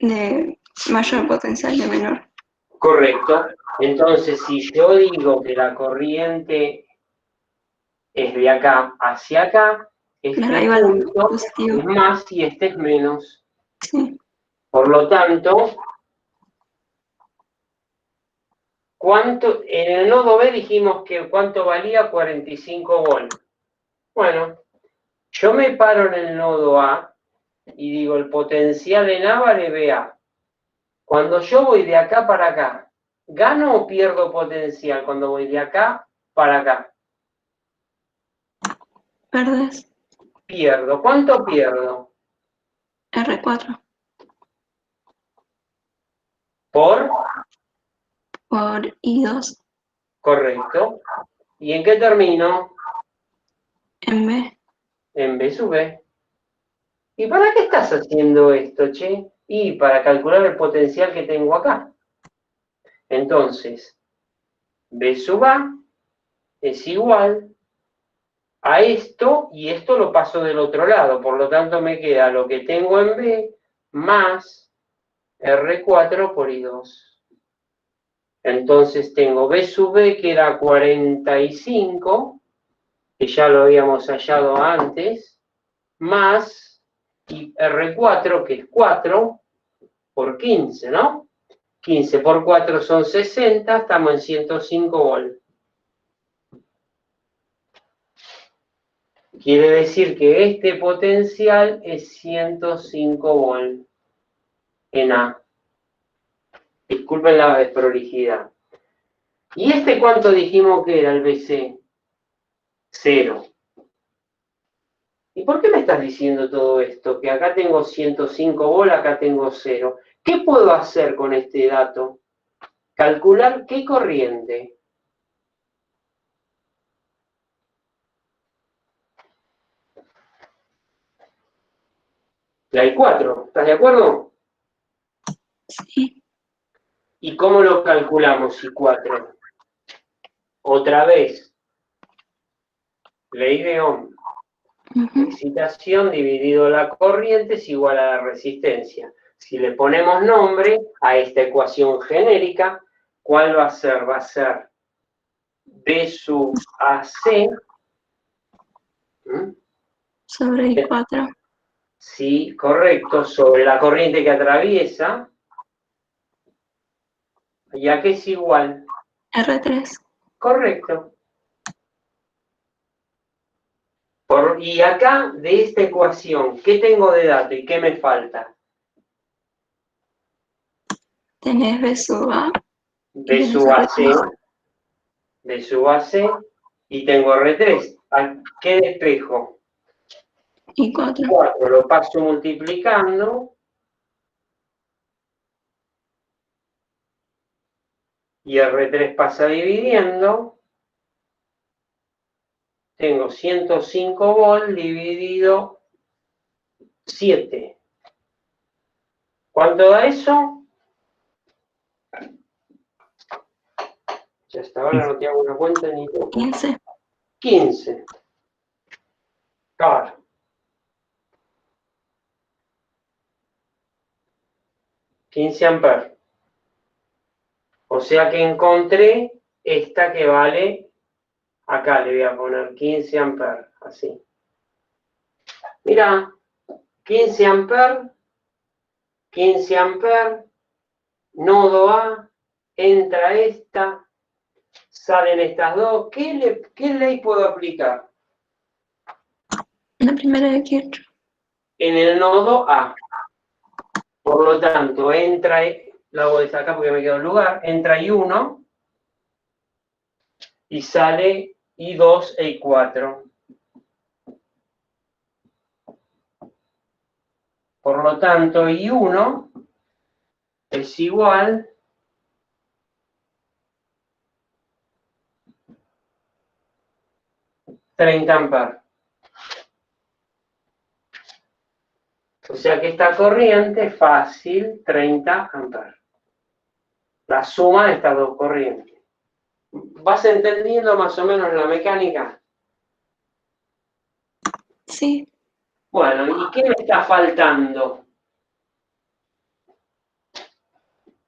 Mayor potencial de menor. correcto. Entonces, si yo digo que la corriente es de acá hacia acá, este punto es más y este es menos. Sí. Por lo tanto, ¿cuánto? En el nodo B dijimos que ¿cuánto valía? 45 volts. Bueno, yo me paro en el nodo A y digo, el potencial en A vale BA. Cuando yo voy de acá para acá, ¿gano o pierdo potencial cuando voy de acá para acá? Perdés. Pierdo. ¿Cuánto pierdo? R4. ¿Por? Por I2. Correcto. ¿Y en qué termino? En B. En B sub B. ¿Y para qué estás haciendo esto, che? Y para calcular el potencial que tengo acá. Entonces, B sub A es igual a esto, y esto lo paso del otro lado. Por lo tanto, me queda lo que tengo en B más R4 por I2. Entonces tengo B sub B, que era 45, que ya lo habíamos hallado antes, más R4, que es 4, por 15, ¿no? 15 por 4 son 60, estamos en 105 volts. Quiere decir que este potencial es 105 volts en A. Disculpen la desprolijidad. ¿Y este cuánto dijimos que era el BC? 0. ¿Y por qué me estás diciendo todo esto? Que acá tengo 105 volts, acá tengo 0. ¿Qué puedo hacer con este dato? Calcular qué corriente. La I4, ¿estás de acuerdo? Sí. ¿Y cómo lo calculamos I4? Otra vez, ley de Ohm. Excitación dividido la corriente es igual a la resistencia. Si le ponemos nombre a esta ecuación genérica, ¿cuál va a ser? Va a ser B sub AC. Sobre I4. Sí, correcto, sobre la corriente que atraviesa. ¿Y a qué es igual? R3. Correcto. Y acá, de esta ecuación, ¿qué tengo de dato y qué me falta? Tenés B sub A. B sub AC, B sub AC, y tengo R3. ¿A qué despejo? I4. 4, lo paso multiplicando. Y R3 pasa dividiendo. Tengo 105 volt dividido 7. ¿Cuánto da eso? Ya hasta ahora no te hago una cuenta ni tú. 15. 15. Claro. 15 amperes. O sea que encontré esta que vale, acá le voy a poner 15 amperes, así. Mira, 15 amperes, 15 amperes, nodo A, entra esta, salen estas dos. ¿Qué ley puedo aplicar? La primera de Kirchhoff. En el nodo A. Por lo tanto, entra, la hago de acá porque me queda un lugar, entra I1 y sale I2 e I4. Por lo tanto, I1 es igual a 30 amperes. O sea que esta corriente es fácil, 30 amperes. La suma de estas dos corrientes. ¿Vas entendiendo más o menos la mecánica? Sí. Bueno, ¿y qué me está faltando?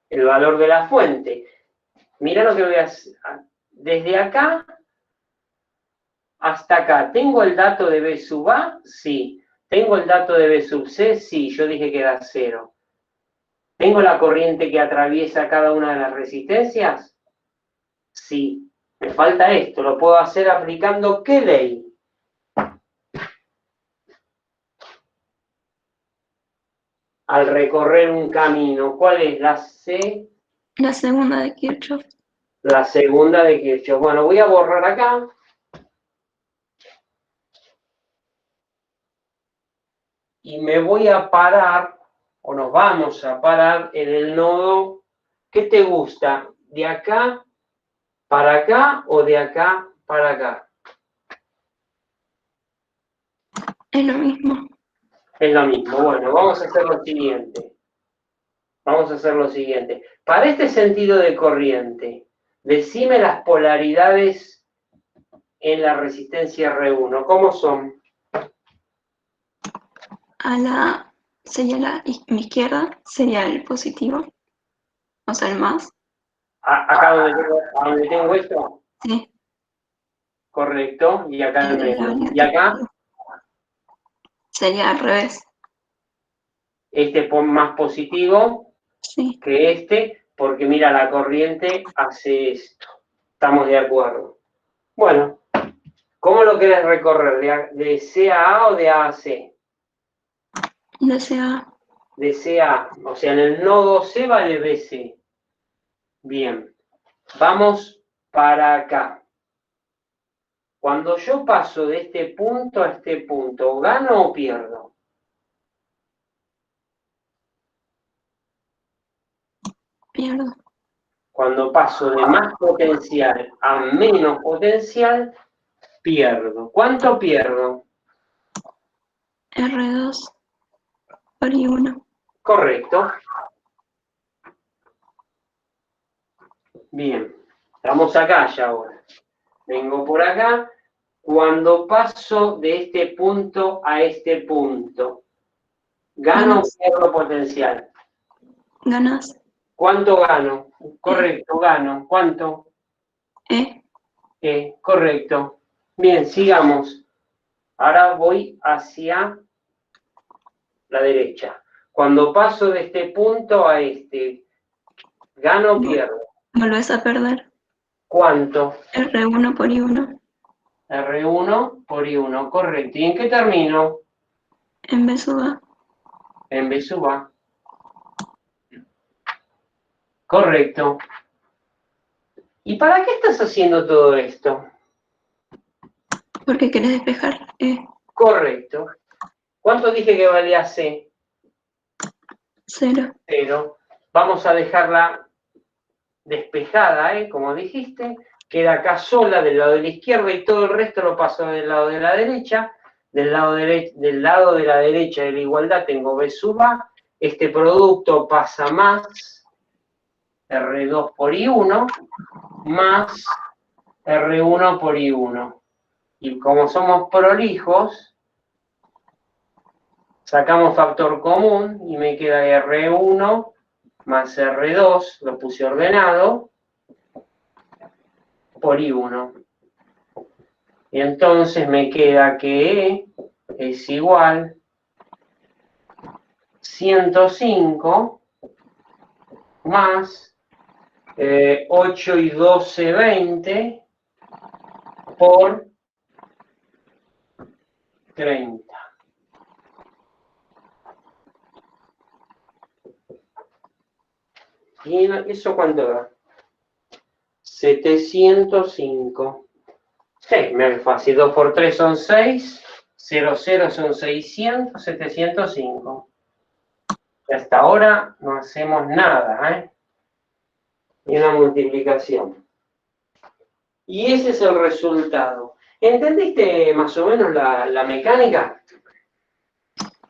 El valor de la fuente. Mira lo que voy a hacer. Desde acá hasta acá. ¿Tengo el dato de B sub A? Sí. ¿Tengo el dato de B sub C? Sí, yo dije que era 0. ¿Tengo la corriente que atraviesa cada una de las resistencias? Sí. Me falta esto. ¿Lo puedo hacer aplicando qué ley? Al recorrer un camino. ¿Cuál es? ¿La C? La segunda de Kirchhoff. La segunda de Kirchhoff. Bueno, voy a borrar acá. Y me voy a parar, o nos vamos a parar en el nodo. ¿Qué te gusta? ¿De acá para acá o de acá para acá? Es lo mismo. Es lo mismo. Bueno, vamos a hacer lo siguiente. Vamos a hacer lo siguiente. Para este sentido de corriente, decime las polaridades en la resistencia R1. ¿Cómo son? Sería mi izquierda, sería el positivo. O sea, el más. ¿Acá donde tengo esto? Sí. Correcto. Y acá en medio. ¿Y acá? Sería al revés. Este más positivo Sí. que este, porque mira, la corriente hace esto. Estamos de acuerdo. Bueno, ¿cómo lo querés recorrer? ¿De C a A o de A a C? De CA. De C a A. O sea, en el nodo C vale BC. Bien. Vamos para acá. Cuando yo paso de este punto a este punto, ¿gano o pierdo? Pierdo. Cuando paso de más potencial a menos potencial, pierdo. ¿Cuánto pierdo? R2 por I1. Correcto. Bien, estamos acá ya ahora. Vengo por acá. Cuando paso de este punto a este punto, ¿gano o pierdo potencial? Ganas. ¿Cuánto gano? Correcto, gano. ¿Cuánto? Correcto. Bien, sigamos. Ahora voy hacia la derecha. Cuando paso de este punto a este, ¿gano o pierdo? Volvés a perder. ¿Cuánto? R1 por I1. R1 por I1, correcto. ¿Y en qué termino? En B sub A. En B sub A. Correcto. ¿Y para qué estás haciendo todo esto? Porque querés despejar E. Correcto. ¿Cuánto dije que valía C? 0. 0. Vamos a dejarla despejada, como dijiste. Queda acá sola del lado de la izquierda y todo el resto lo paso del lado de la derecha. Del lado de la derecha de la igualdad tengo B sub A. Este producto pasa más R2 por I1 más R1 por I1. Y como somos prolijos, sacamos factor común y me queda R1 más R2, lo puse ordenado, por I1. Y entonces me queda que E es igual 105 más 8 y 12, 20 por 30. ¿Y eso cuánto da? 705. Sí, me es fácil. 2 por 3 son 6. 0, 0 son 600, 705. Y hasta ahora no hacemos nada, ¿eh? Ni una multiplicación. Y ese es el resultado. ¿Entendiste más o menos la mecánica?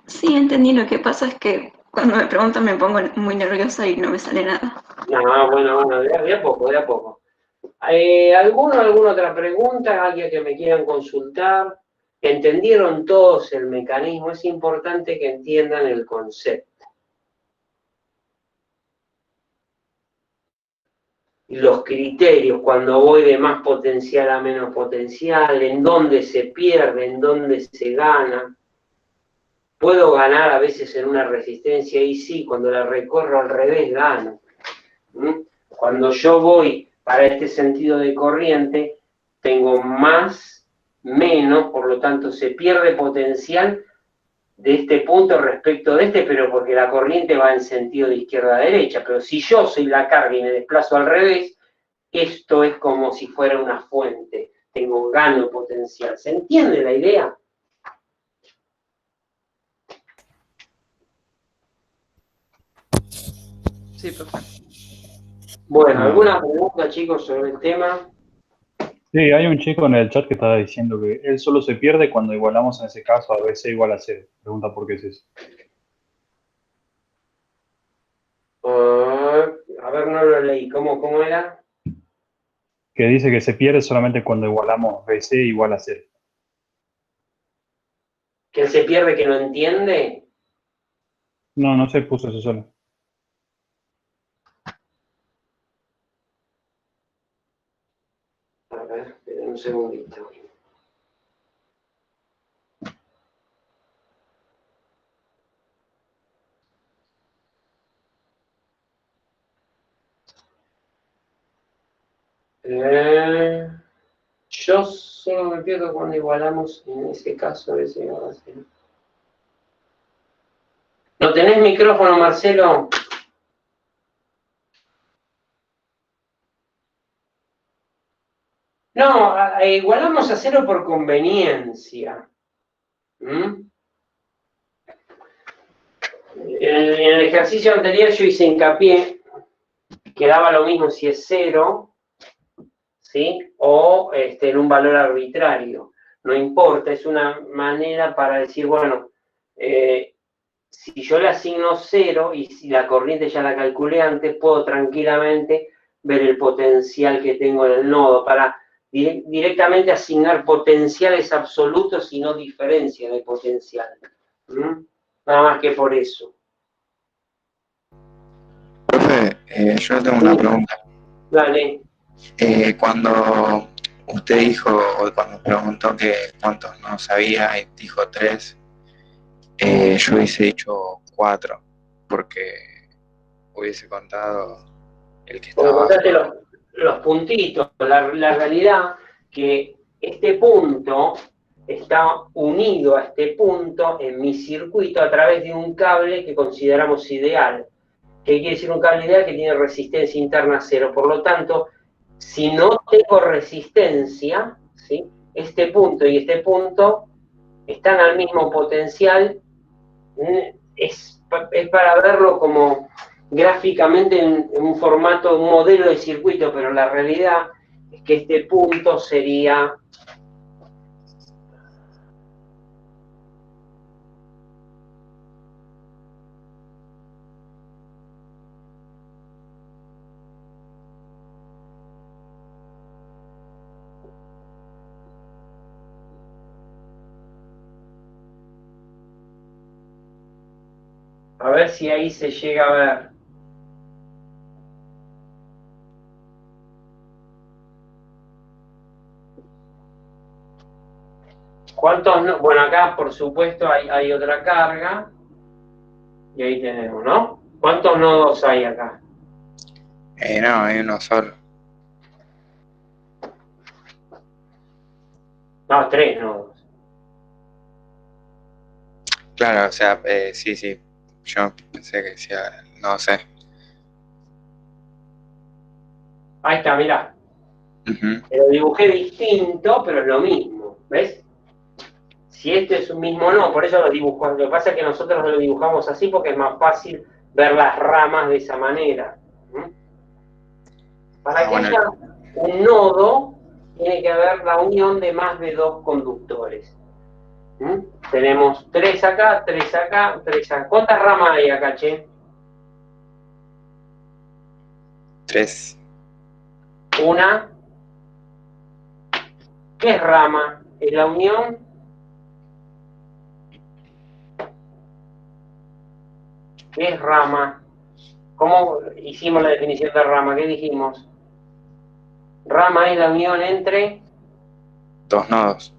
Sí, entendí. Lo que pasa es que cuando me preguntan me pongo muy nerviosa y no me sale nada. No, bueno, de a poco, de a poco. ¿Alguna otra pregunta? ¿Alguien que me quieran consultar? ¿Entendieron todos el mecanismo? Es importante que entiendan el concepto. Los criterios, cuando voy de más potencial a menos potencial, en dónde se pierde, en dónde se gana. Puedo ganar a veces en una resistencia y sí, cuando la recorro al revés gano. Cuando yo voy para este sentido de corriente, tengo más, menos, por lo tanto se pierde potencial de este punto respecto de este, pero porque la corriente va en sentido de izquierda a derecha. Pero si yo soy la carga y me desplazo al revés, esto es como si fuera una fuente. Tengo gano potencial. ¿Se entiende la idea? Sí, profe. Bueno, ¿alguna pregunta, chicos, sobre el tema? Sí, hay un chico en el chat que estaba diciendo que él solo se pierde cuando igualamos en ese caso a BC igual a 0. Pregunta por qué es eso. A ver, no lo leí. ¿Cómo era? Que dice que se pierde solamente cuando igualamos BC igual a 0. ¿Que se pierde que no entiende? No, no se puso eso solo. A ver, esperen un segundito. Yo solo me pierdo cuando igualamos, en ese caso, a veces igual a 0. ¿No tenés micrófono, Marcelo? No, igualamos a 0 por conveniencia. En el ejercicio anterior yo hice hincapié quedaba lo mismo si es 0, ¿sí? O en un valor arbitrario. No importa, es una manera para decir, bueno, si yo le asigno 0 y si la corriente ya la calculé antes, puedo tranquilamente ver el potencial que tengo en el nodo para directamente asignar potenciales absolutos y no diferencia de potencial. Nada más que por eso. Profe, yo tengo una pregunta. Dale. Cuando usted dijo, o cuando preguntó que cuántos no sabía y dijo 3, yo hubiese dicho 4, porque hubiese contado el que Porque estaba abajo. contaste los puntitos. La realidad que este punto está unido a este punto en mi circuito a través de un cable que consideramos ideal. ¿Qué quiere decir un cable ideal? Que tiene resistencia interna 0. Por lo tanto, si no tengo resistencia, ¿sí? Este punto y este punto están al mismo potencial. Es para verlo como gráficamente en un formato, un modelo de circuito, pero la realidad es que este punto sería a ver si ahí se llega a ver. ¿Cuántos no? Bueno, acá por supuesto hay otra carga. Y ahí tenemos, ¿no? ¿Cuántos nodos hay acá? No, hay uno solo. No, 3 nodos. Claro, o sea, sí, sí. Yo pensé que decía, no sé. Ahí está, mirá. Ujú. Lo dibujé distinto, pero es lo mismo, ¿ves? Si este es un mismo no, por eso lo dibujo. Lo que pasa es que nosotros lo dibujamos así porque es más fácil ver las ramas de esa manera. Para que bueno. haya un nodo, tiene que haber la unión de más de 2 conductores. Tenemos 3 acá, 3 acá, 3 acá. ¿Cuántas ramas hay acá, che? 3. Una. ¿Qué es rama? ¿Es la unión? ¿Qué es rama? ¿Cómo hicimos la definición de rama? ¿Qué dijimos? Rama es la unión entre 2 nodos.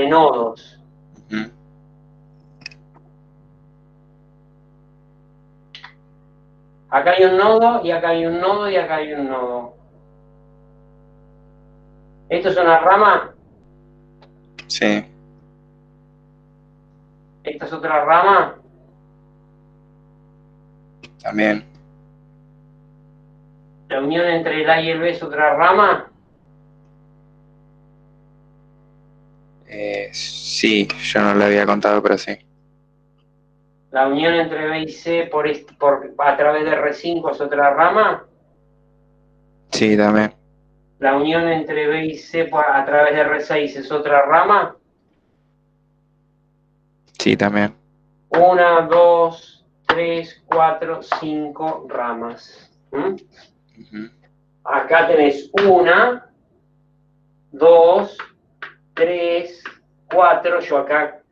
nodos. Ujú. Acá hay un nodo, y acá hay un nodo, y acá hay un nodo. ¿Esto es una rama? Sí. ¿Esta es otra rama? También. ¿La unión entre el A y el B es otra rama? Sí, yo no lo había contado, pero sí. ¿La unión entre B y C a través de R5 es otra rama? Sí, también. ¿La unión entre B y C a través de R6 es otra rama? Sí, también. 1, 2, 3, 4, 5 ramas. Ujú. Acá tenés 1, 2, 3, 4, yo acá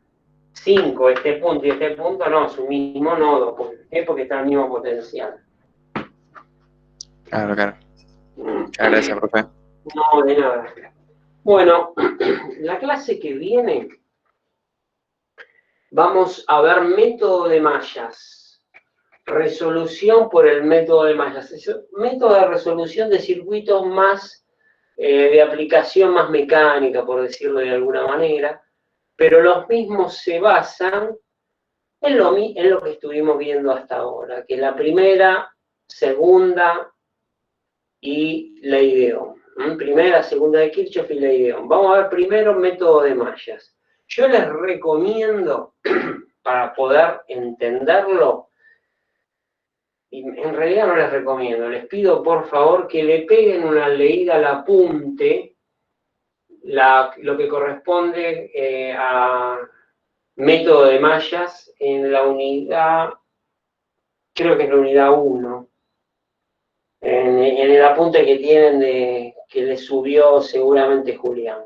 5, este punto y este punto no, es un mismo nodo. ¿Por qué? Porque está el mismo potencial. Claro, claro. Muchas gracias, profe. No, de nada. Bueno, la clase que viene vamos a ver método de mallas. Resolución por el método de mallas. Es un método de resolución de circuitos más de aplicación más mecánica, por decirlo de alguna manera, pero los mismos se basan en lo que estuvimos viendo hasta ahora, que la primera, segunda y ley de Ohm. Primera, segunda de Kirchhoff y ley de Ohm. Vamos a ver primero método de mallas. Yo les recomiendo, para poder entenderlo, y en realidad no les recomiendo, les pido por favor que le peguen una leída al apunte, lo que corresponde a método de mallas en la unidad, creo que es la unidad 1, en el apunte que tienen que le subió seguramente Julián,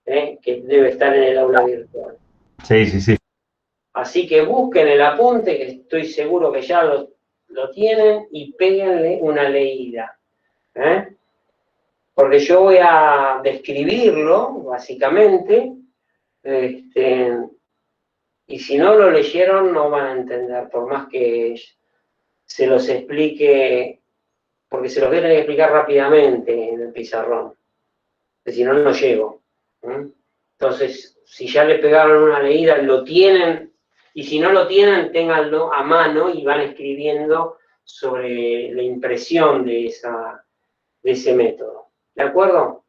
que debe estar en el aula virtual. Sí, sí, sí. Así que busquen el apunte, que estoy seguro que ya lo tienen, y péguenle una leída. Porque yo voy a describirlo, básicamente, y si no lo leyeron no van a entender, por más que se los explique, porque se los voy a tener que explicar rápidamente en el pizarrón, que si no, no llego. Entonces, si ya le pegaron una leída, lo tienen, y si no lo tienen, ténganlo a mano y van escribiendo sobre la impresión de ese método. ¿De acuerdo?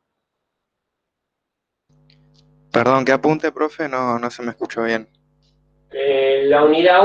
Perdón, ¿qué apunte, profe? No se me escuchó bien. La unidad 1